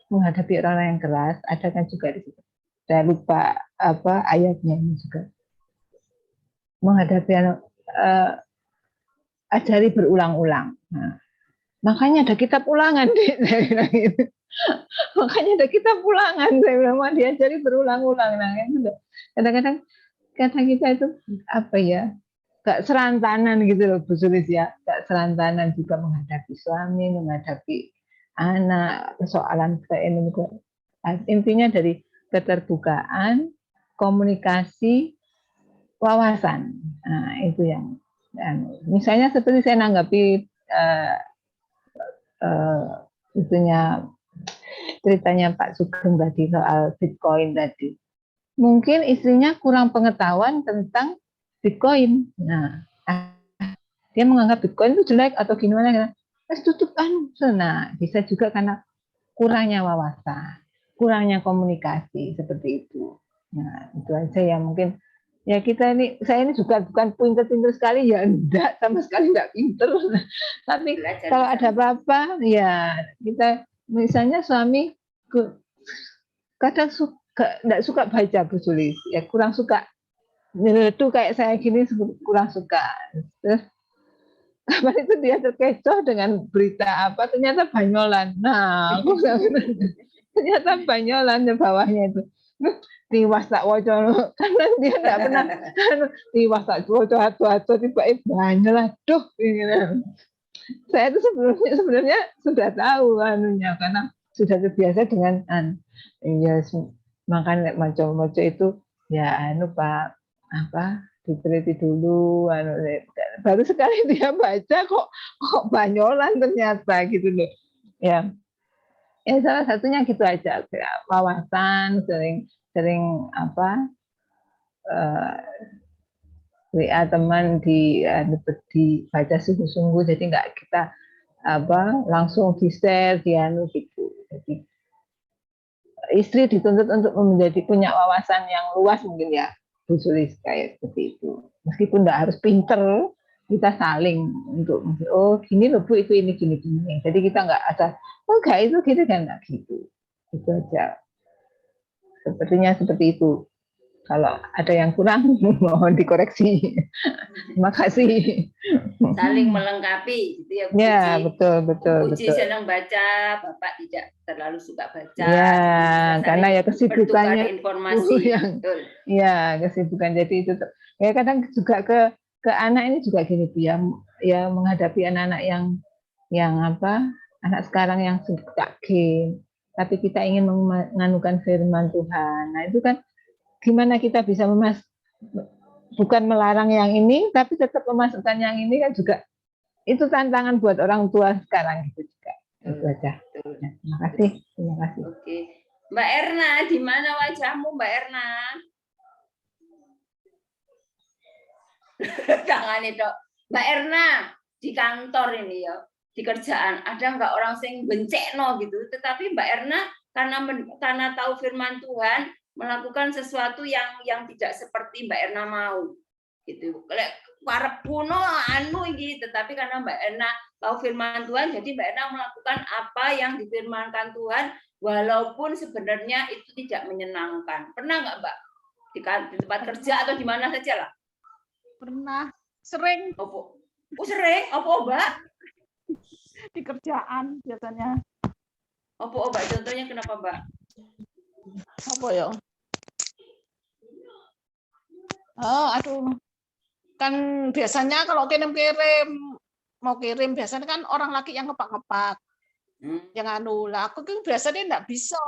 menghadapi orang yang keras, ada kan juga di situ. Saya lupa ayatnya ini juga. Menghadapi ajari berulang-ulang. Nah, makanya ada kitab ulangan, saya bilang gitu. Makanya ada kitab ulangan, saya bilang diajari berulang-ulang. Nah, kadang-kadang kata kita itu gak serantanan gitu loh Bu Sulis ya, gak serantanan juga menghadapi suami, menghadapi anak, persoalan ini. Intinya dari keterbukaan, komunikasi, wawasan. Nah, itu yang misalnya seperti saya nanggapi ceritanya Pak Sugeng tadi soal Bitcoin tadi. Mungkin istrinya kurang pengetahuan tentang Bitcoin. Nah, dia menganggap Bitcoin itu jelek atau gimana? Tutup kan. Nah, bisa juga karena kurangnya wawasan, kurangnya komunikasi seperti itu. Nah, itu aja yang mungkin ya kita ini, saya ini juga bukan pinter-pinter sekali ya, enggak, sama sekali enggak pinter. Tapi kalau ada apa-apa ya kita misalnya suami kadang enggak suka baca Bu Sulis, ya kurang suka. Itu kayak saya gini kurang suka. Terus kapan itu dia terkecoh dengan berita ternyata banyolan. Nah, aku ternyata banyolan di bawahnya itu. Tiwas tak waco karena dia enggak pernah tiwas tak waco tiba-tiba banyolan. Duh, ini. Saya itu sebenarnya sudah tahu karena sudah terbiasa dengan ya makan macam-macam itu ya Pak diteliti dulu baru sekali dia baca kok banyolan ternyata gitu loh ya salah satunya gitu aja wawasan sering WA teman dibaca sungguh-sungguh jadi nggak kita langsung di-share gitu. Jadi istri dituntut untuk punya wawasan yang luas mungkin ya Bu Sulis kayak seperti itu. Meskipun nggak harus pinter, kita saling untuk gini loh Bu itu ini gini. Jadi kita nggak ada enggak itu gitu kan nggak gitu. Itu aja. Sepertinya seperti itu. Kalau ada yang kurang mohon dikoreksi. Terima kasih. Saling melengkapi gitu ya Bu. Ya, betul. Uji senang baca, Bapak tidak terlalu suka baca. Ya, karena ya kesibukannya informasi. Ya, kesibukan jadi itu. Ya kadang juga ke anak ini juga gini Bu ya menghadapi anak-anak yang anak sekarang yang suka game, tapi kita ingin menganukan firman Tuhan. Nah, itu kan gimana kita bisa bukan melarang yang ini tapi tetap memasukkan yang ini kan juga itu tantangan buat orang tua sekarang gitu juga. Itu aja. Ya, terima kasih. Oke. Mbak Erna, di mana wajahmu Mbak Erna? Tangan itu. Mbak Erna, di kantor ini ya, di kerjaan ada nggak orang sing bencekno gitu, tetapi Mbak Erna karena tahu firman Tuhan melakukan sesuatu yang tidak seperti Mbak Erna mau gitu. Para puno gitu, tetapi karena Mbak Erna tahu firman Tuhan, jadi Mbak Erna melakukan apa yang difirmankan Tuhan, walaupun sebenarnya itu tidak menyenangkan. Pernah nggak Mbak di tempat kerja atau di mana saja lah? Pernah, sering. Sering? Apa Mbak? Di kerjaan biasanya. Apa Mbak? Contohnya kenapa Mbak? Apa ya? Kan biasanya kalau mau kirim biasanya kan orang laki yang ngepak-ngepak. Yang anu lah aku kan biasanya enggak bisa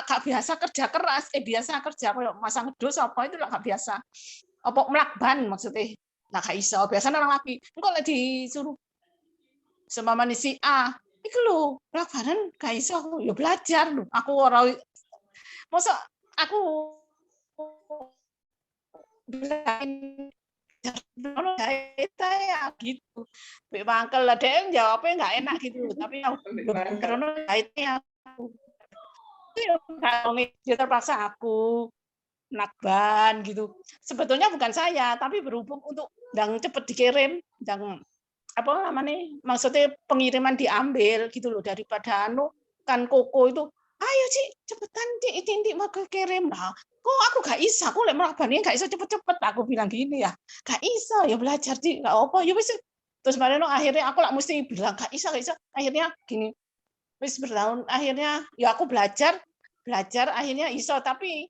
gak biasa kerja keras, biasa kerja kayak masang dos apa itu lah gak biasa. Apa melakban maksudnya. Nah gak iso, biasanya orang laki. Engko lek disuruh sama si A, iku lho, melakbanan gak iso, ya belajar lho. Aku ora masa aku bilangin ya gitu. Mbak Mangkel lah dia jawabnya nggak enak gitu, tapi karena jahitnya aku dia terpaksa aku nakban gitu. Sebetulnya bukan saya, tapi berhubung untuk yang cepet dikirim, yang apa namanya? Maksudnya pengiriman diambil gitu loh daripada anu kan koko itu. Ayo Ci, cepetan Ci, ini mau kirim. Nah, kok aku gak iso, aku lek melakukannya gak iso cepet-cepet. Aku bilang gini ya, gak iso ya belajar Ci, gak apa ya wis. Terus Marino akhirnya aku lah mesti bilang gak iso. Akhirnya gini, wis bertahun akhirnya ya aku belajar akhirnya iso, tapi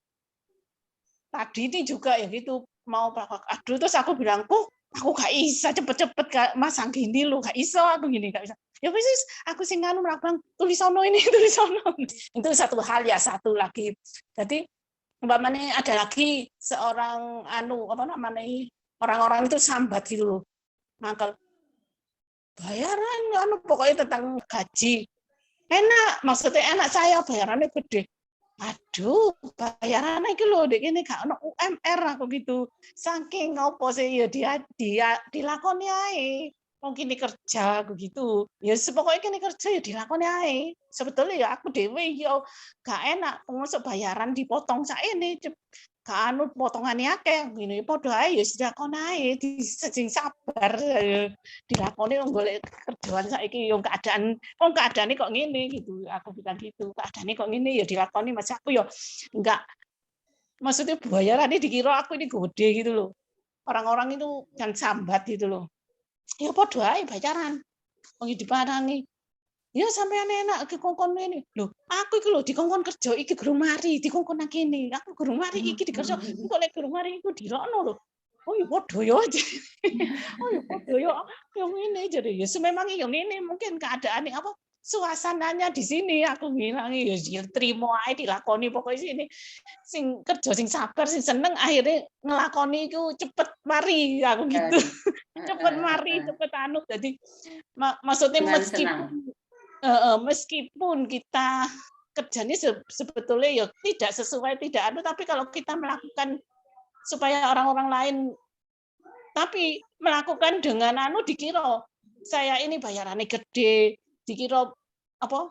tadi ini juga ya gitu mau aduh terus aku bilang kok aku gak iso cepet-cepet gak masang gini lo gak iso aku gini gak bisa. Ya wis aku sing anu melakukan tulisono ini tulisono. Itu satu hal ya, satu lagi. Jadi umpamanya ada lagi seorang anu apa namanya orang-orang itu sambat gitu loh. Mangkel bayaran anu pokoknya tentang gaji. Enak, maksudnya enak saya bayarannya gede. Aduh, bayarannya iki lho ndek kene gak ono UMR aku gitu. Saking ngopo sih ya dia dilakoni ae. Wong kene kerja aku gitu. Ya pokoknya kene kerja ya dilakoni ae. Sebetulnya ya aku dhewe ya gak enak masuk bayaran dipotong saene. Gak anu potongane akeh ngene padha ae ya dilakoni ae sing sabar dilakoni wong golek kerjaan saiki yo keadaane kok ngene gitu. Aku bilang gitu. Keadaane kok ngene ya dilakoni Mas aku ya enggak maksudnya bayarannya dikira aku ini gede gitu loh. Orang-orang itu kan sambat gitu loh. Ya padha ae bayaran. Wong diparangi. Ya sampean enak dikongkon ini. Loh, aku iki lho dikongkon kerja iki gurung mari, dikongkon nang kene. Aku gurung mari iki dikerja. Engko lek gurung mari iku dirokno lho. Oh ya padha ya. Oh ya padha ya. Ya ngene jadi ya memang ya ngene mungkin keadaane apa suasananya di sini aku bilang ya terima ae dilakoni pokoknya sini sing kerja sing sabar sing seneng akhirnya ngelakoni iku cepet mari aku gitu. Cepet mari, cepet anu. Jadi maksudnya meskipun kita kerjanya sebetulnya ya tidak sesuai tidak anu tapi kalau kita melakukan supaya orang-orang lain tapi melakukan dengan anu dikira saya ini bayarannya gede dikira apa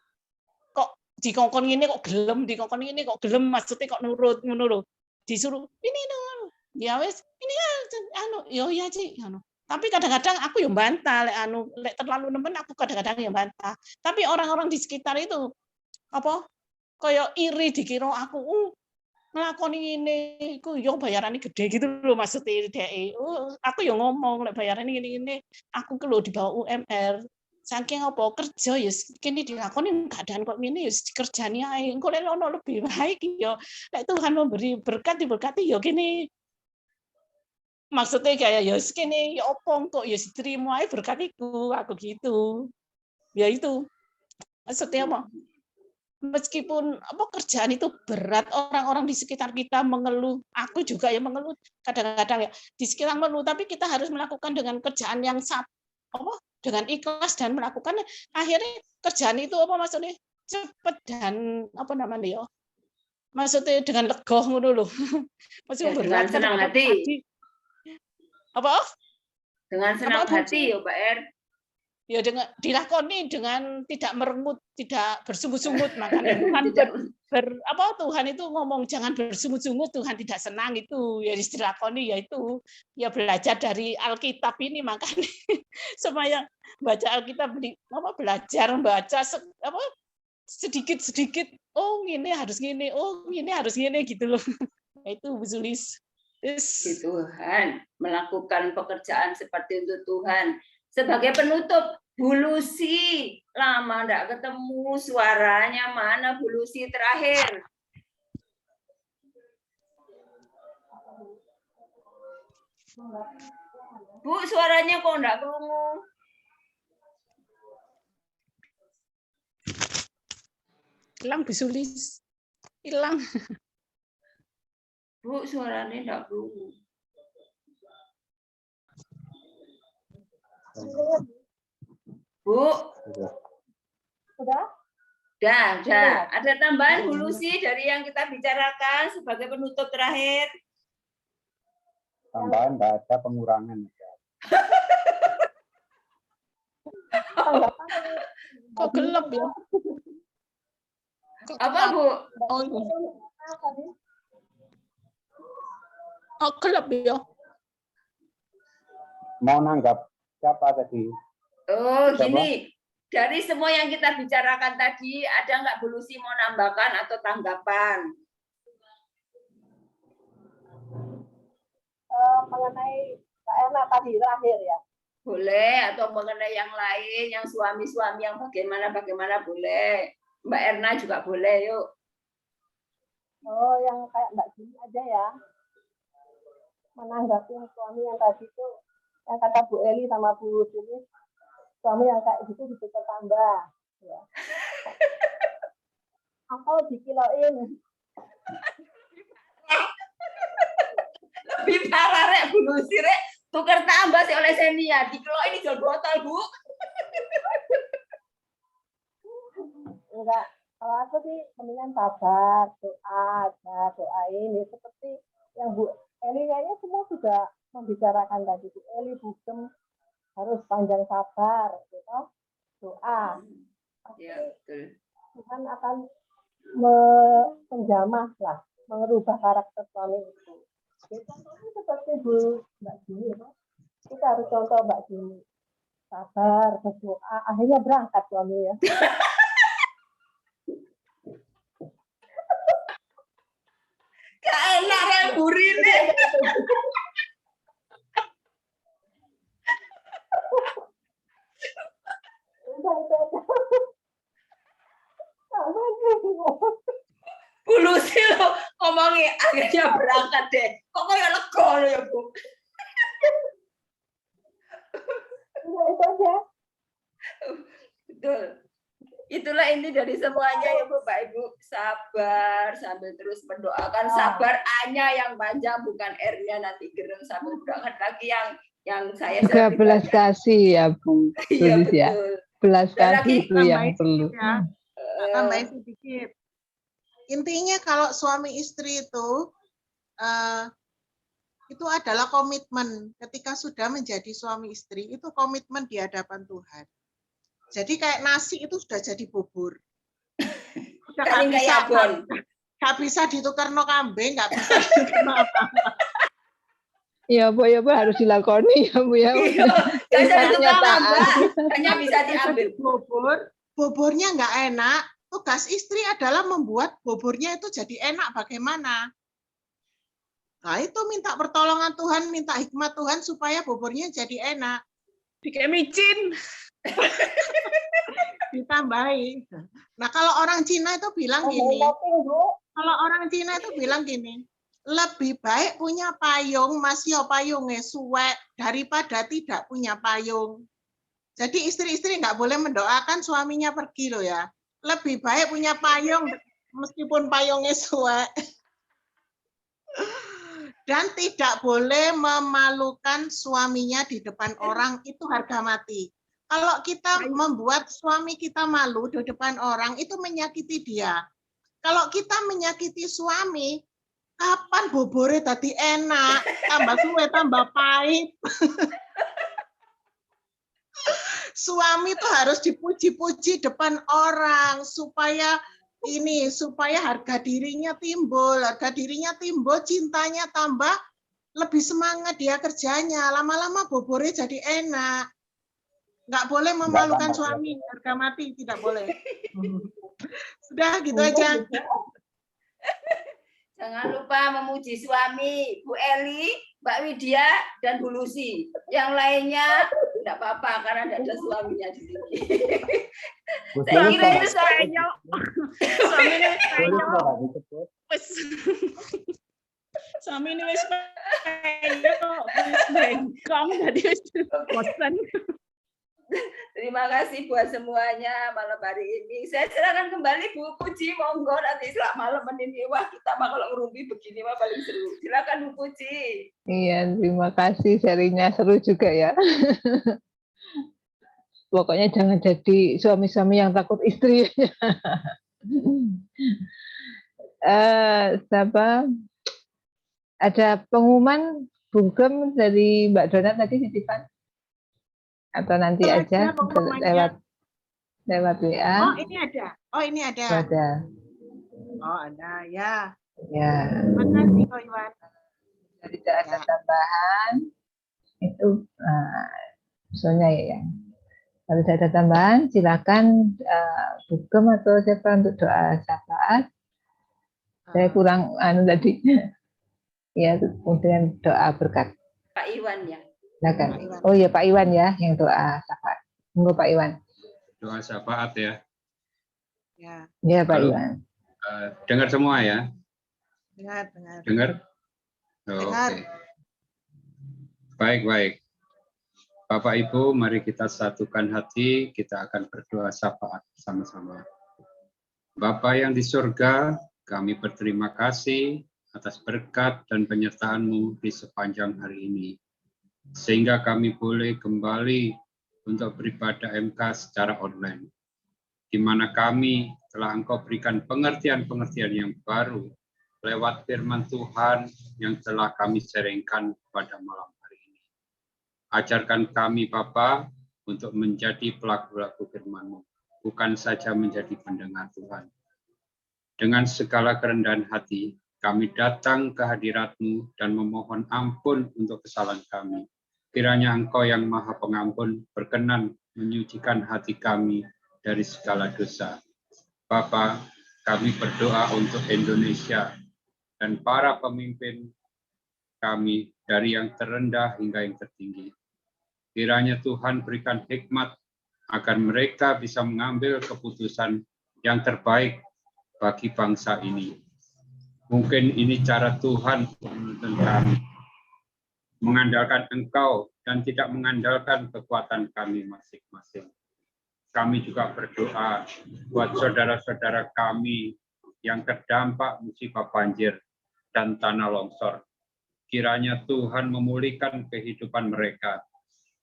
kok dikongkon ini kok gelem dikongkon ini kok gelem maksudnya kok nurut ngono lho disuruh ini ya wes ini anu yo ya Ci anu. Tapi kadang-kadang aku yang bantah lek terlalu nemen aku kadang-kadang yang bantah. Tapi orang-orang di sekitar itu apa kayak iri dikira aku nglakoni ngene iku yo bayarane gede gitu loh maksudnya dhek. Aku yo ngomong lek bayarane ngene-ngene aku ku lho di bawah UMR. Saking apa kerja ya kene dilakoni keadaan kok ngene ya dikerjani ae. Engko lek ono lebih baik yo lek Tuhan memberi berkat diberkati yo kene maksudnya kayak ya segini ya opong kok ya diterima aja berkatiku aku gitu ya itu maksudnya apa meskipun apa kerjaan itu berat orang-orang di sekitar kita mengeluh aku juga ya mengeluh kadang-kadang ya di sekitar mengeluh tapi kita harus melakukan dengan kerjaan yang apa dengan ikhlas dan melakukan akhirnya kerjaan itu apa maksudnya cepet dan apa namanya ya maksudnya dengan legoh ngono loh maksudnya berat dengan senang hati. Apa? Dengan senang hati ya Pak Er. Ya dengan dilakoni dengan tidak merengut, tidak bersungut-sungut makanya Tuhan Tuhan itu ngomong jangan bersungut-sungut Tuhan tidak senang itu ya dilakoni ya itu ya belajar dari Alkitab ini makanya supaya baca Alkitab belajar membaca apa sedikit-sedikit oh ini harus gini oh ini harus gini gitu loh. Itu Bu Sulis. Tuhan melakukan pekerjaan seperti itu Tuhan. Sebagai penutup, Bu Lucy, lama enggak ketemu suaranya mana Bu Lucy terakhir? Bu, suaranya kok enggak kelungu? Hilang bisulis. Hilang. Bu, suaranya enggak bunyi. Bu, Sudah? Udah. Ada tambahan Bu Lucy dari yang kita bicarakan sebagai penutup terakhir? Tambahan nggak ada, pengurangan. Kok gelap ya? Apa Bu? Oh, gelap ya? Mau nanggap siapa tadi? Oh, Siapa? gini. Dari semua yang kita bicarakan tadi, ada nggak Bu Lucy mau nambahkan atau tanggapan? Mengenai Kak Erna tadi terakhir ya. Boleh, atau mengenai yang lain, yang suami-suami yang bagaimana boleh. Mbak Erna juga boleh, yuk. Oh, yang kayak Mbak Juni aja ya. Menanggapi yang suami yang tadi itu, yang kata Bu Eli sama Bu Juni, suami yang kayak gitu tambah. Ya. Atau dikiloin. Lebih parah, Rek, Bu Lucy, Rek. Tukar tambah sih oleh Senia. Dikeloin jual botol, Bu. Enggak, kalau aku sih mendingan sabar, doain ya, seperti yang Bu Eli kayaknya semua sudah membicarakan tadi. Bu Eli, Bugem harus panjang sabar, gitu. Doa. Pasti Ya, betul. Tuhan akan menjamah lah, merubah karakter suami itu. Ya, contohnya seperti Bu Mbak Juni, kita harus contoh Mbak Juni. Sabar, berdoa, akhirnya berangkat suaminya. Gak enak, Rek, burin, Rek. Bu Lucy lo ngomongin akhirnya berangkat deh. Kok kayak lega lo ya, Bu? Itu aja. Betul. Itulah inti dari semuanya ya Bu, Pak Ibu. Sabar sambil terus mendoakan. Sabar A-nya yang panjang, bukan R-nya nanti gerem, sambil doakan lagi yang saya Juga belas kasih ya Bu. Iya, Tulis ya. betul. Belas Dan kasih lagi itu yang perlu. Ya, tambahin sedikit. Intinya kalau suami istri itu adalah komitmen. Ketika sudah menjadi suami istri, itu komitmen di hadapan Tuhan. Jadi kayak nasi itu sudah jadi bubur. Udah nggak bisa ditukar no kambing, nggak bisa ditukar no apa-apa. Ya Bu harus dilakoni ya Bu ya. Hanya bisa diambil Buburnya nggak enak. Tugas istri adalah membuat buburnya itu jadi enak bagaimana. Nah itu minta pertolongan Tuhan, minta hikmat Tuhan supaya buburnya jadi enak. Bikin micin. Ditambahi. Nah kalau orang Cina itu bilang gini, lebih baik punya payung, masih payungnya suwek daripada tidak punya payung. Jadi istri-istri nggak boleh mendoakan suaminya pergi loh ya. Lebih baik punya payung meskipun payungnya suwek. Dan tidak boleh memalukan suaminya di depan orang, itu harga mati. Kalau kita membuat suami kita malu di depan orang, itu menyakiti dia. Kalau kita menyakiti suami, kapan buburnya tadi enak, tambah suwe, tambah pahit. Suami itu harus dipuji-puji depan orang supaya harga dirinya timbul, cintanya tambah, lebih semangat dia kerjanya, lama-lama buburnya jadi enak. Nggak boleh memalukan suami, harga mati, tidak boleh. Sudah gitu aja. Jangan lupa memuji suami, Bu Eli, Mbak Widya, dan Bu Lucy. Yang lainnya tidak apa-apa karena tidak ada suaminya di sini. Saya kira itu suaminya suami ini wis bengkong jadi bosan. Terima kasih buat semuanya malam hari ini. Saya silakan kembali Bu Puji, monggo nanti setelah malam ini. Wah, kita mah kalau ngerumpi begini mah paling seru. Silakan Bu Puji. Iya, terima kasih, sharingnya seru juga ya. Pokoknya jangan jadi suami-suami yang takut istri. Siapa? Ada pengumuman bungkem dari Mbak Dona tadi titipan? Atau nanti aja lewat WA? Oh, ini ada. Oh, ini ada. Ada. Oh, ada ya. Ya. Terima kasih, Ko Iwan. Jadi tidak ada tambahan. Itu soalnya ya. Kalau tidak ada tambahan, silakan bungkem atau siapa untuk doa syafaat. Saya kurang tadi. Ya, kemudian doa berkat. Pak Iwan ya. Oh ya Pak Iwan ya yang doa syafaat. Monggo Pak Iwan. Doa syafaat ya. Ya Pak Iwan. Dengar semua ya. Dengar. Oke. Baik. Bapak Ibu, mari kita satukan hati, kita akan berdoa syafaat sama-sama. Bapa yang di surga, kami berterima kasih atas berkat dan penyertaan-Mu di sepanjang hari ini. Sehingga kami boleh kembali untuk beribadah MK secara online, di mana kami telah Engkau berikan pengertian-pengertian yang baru lewat firman Tuhan yang telah kami sharingkan pada malam hari ini. Ajarkan kami, Bapa, untuk menjadi pelaku-pelaku firman-Mu, bukan saja menjadi pendengar Tuhan. Dengan segala kerendahan hati, kami datang ke hadirat-Mu dan memohon ampun untuk kesalahan kami. Kiranya Engkau yang Maha Pengampun berkenan menyucikan hati kami dari segala dosa. Bapa, kami berdoa untuk Indonesia dan para pemimpin kami dari yang terendah hingga yang tertinggi. Kiranya Tuhan berikan hikmat agar mereka bisa mengambil keputusan yang terbaik bagi bangsa ini. Mungkin ini cara Tuhan menuntun kami, mengandalkan Engkau dan tidak mengandalkan kekuatan kami masing-masing. Kami juga berdoa buat saudara-saudara kami yang terdampak musibah banjir dan tanah longsor. Kiranya Tuhan memulihkan kehidupan mereka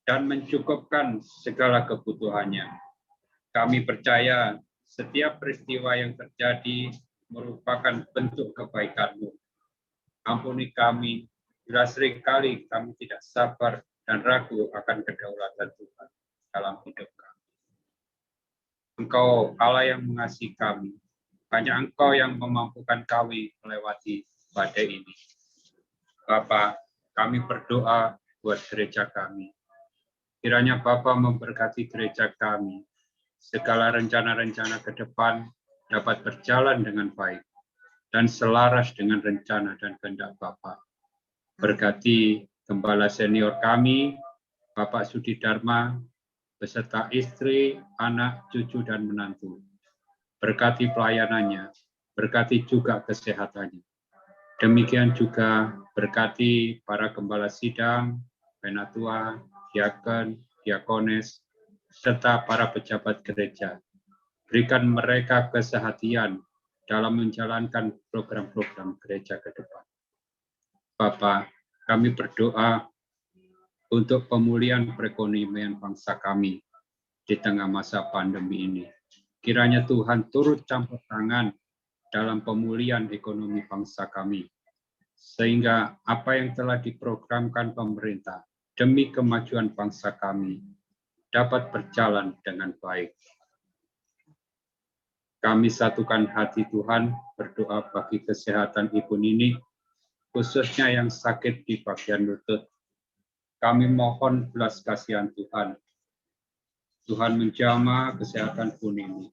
dan mencukupkan segala kebutuhannya. Kami percaya setiap peristiwa yang terjadi merupakan bentuk kebaikan-Mu. Ampuni kami bila seringkali kami tidak sabar dan ragu akan kedaulatan Tuhan dalam hidup kami. Engkau Allah yang mengasihi kami. Hanya Engkau yang memampukan kami melewati badai ini. Bapa, kami berdoa buat gereja kami. Kiranya Bapa memberkati gereja kami. Segala rencana-rencana ke depan dapat berjalan dengan baik dan selaras dengan rencana dan kehendak Bapa. Berkati gembala senior kami, Bapak Sudi Dharma, beserta istri, anak, cucu, dan menantu. Berkati pelayanannya, berkati juga kesehatannya. Demikian juga berkati para gembala sidang, penatua, diaken, diakones, serta para pejabat gereja. Berikan mereka kesehatian dalam menjalankan program-program gereja ke depan. Bapa, kami berdoa untuk pemulihan perekonomian bangsa kami di tengah masa pandemi ini. Kiranya Tuhan turut campur tangan dalam pemulihan ekonomi bangsa kami, sehingga apa yang telah diprogramkan pemerintah demi kemajuan bangsa kami dapat berjalan dengan baik. Kami satukan hati Tuhan, berdoa bagi kesehatan Ibu Nini, khususnya yang sakit di bagian lutut. Kami mohon belas kasihan Tuhan. Tuhan menjamah kesehatan Bu Nini.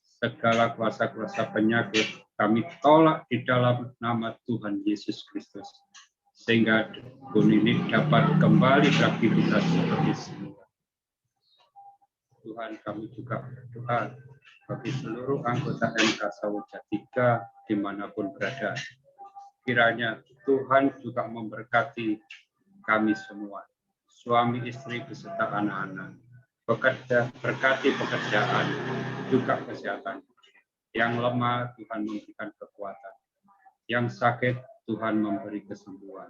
Segala kuasa-kuasa penyakit kami tolak di dalam nama Tuhan Yesus Kristus. Sehingga Bu Nini dapat kembali beraktivitas seperti semula. Tuhan, kami juga berdoa bagi seluruh anggota MK Sawoja 3 dimanapun berada. Kiranya Tuhan juga memberkati kami semua, suami istri beserta anak-anak. berkati pekerjaan, juga kesehatan. Yang lemah Tuhan memberikan kekuatan. Yang sakit Tuhan memberi kesembuhan.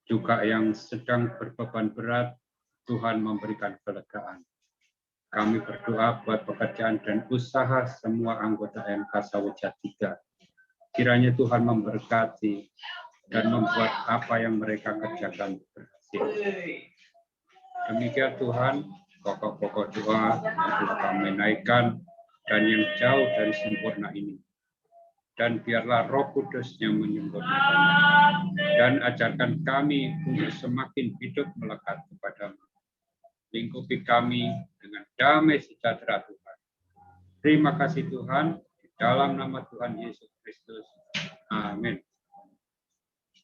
Juga yang sedang berbeban berat, Tuhan memberikan kelegaan. Kami berdoa buat pekerjaan dan usaha semua anggota MK Saweja 3. Kiranya Tuhan memberkati dan membuat apa yang mereka kerjakan berhasil. Demikian Tuhan, pokok-pokok doa yang telah kami naikkan dan yang jauh dari sempurna ini. Dan biarlah Roh Kudus yang menyempurnakannya. Dan ajarkan kami untuk semakin hidup melekat kepadamu. Lingkupi kami dengan damai sejahtera Tuhan. Terima kasih Tuhan, di dalam nama Tuhan Yesus Kristus. Amin.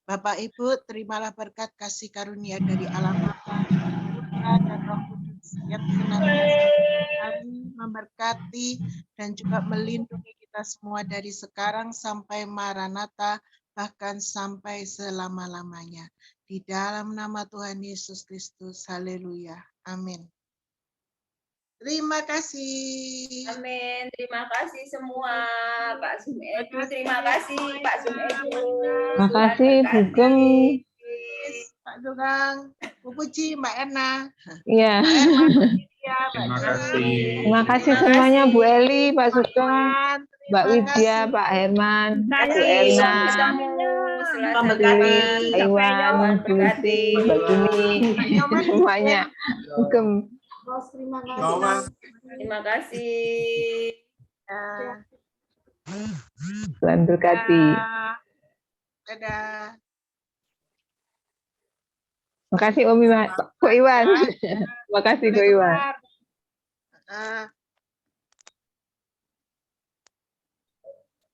Bapak Ibu, terimalah berkat kasih karunia dari Allah Bapa, Putra dan Roh Kudus yang senantiasa memberkati dan juga melindungi kita semua dari sekarang sampai Maranatha, bahkan sampai selama-lamanya. Di dalam nama Tuhan Yesus Kristus, haleluya. Amin. Terima kasih. Amin. Terima kasih semua, Pak Sumedu. Terima kasih, Pak Sumedu. Terima kasih, Bugeng. Pak Dugang, Bu Puji, Mbak Erna. Iya. Terima kasih. Terima kasih semuanya, Bu Eli, Pak Sugeng, Mbak Widya, Pak Herman, Bu Erna, Pak Iwan, Bu Lucy, Mbak Juni, semuanya. Bugeng. Terima kasih. Terima kasih. Tuhan berkati. Dadah. Makasih Om Iwan, Ko Iwan. Makasih Ko Iwan.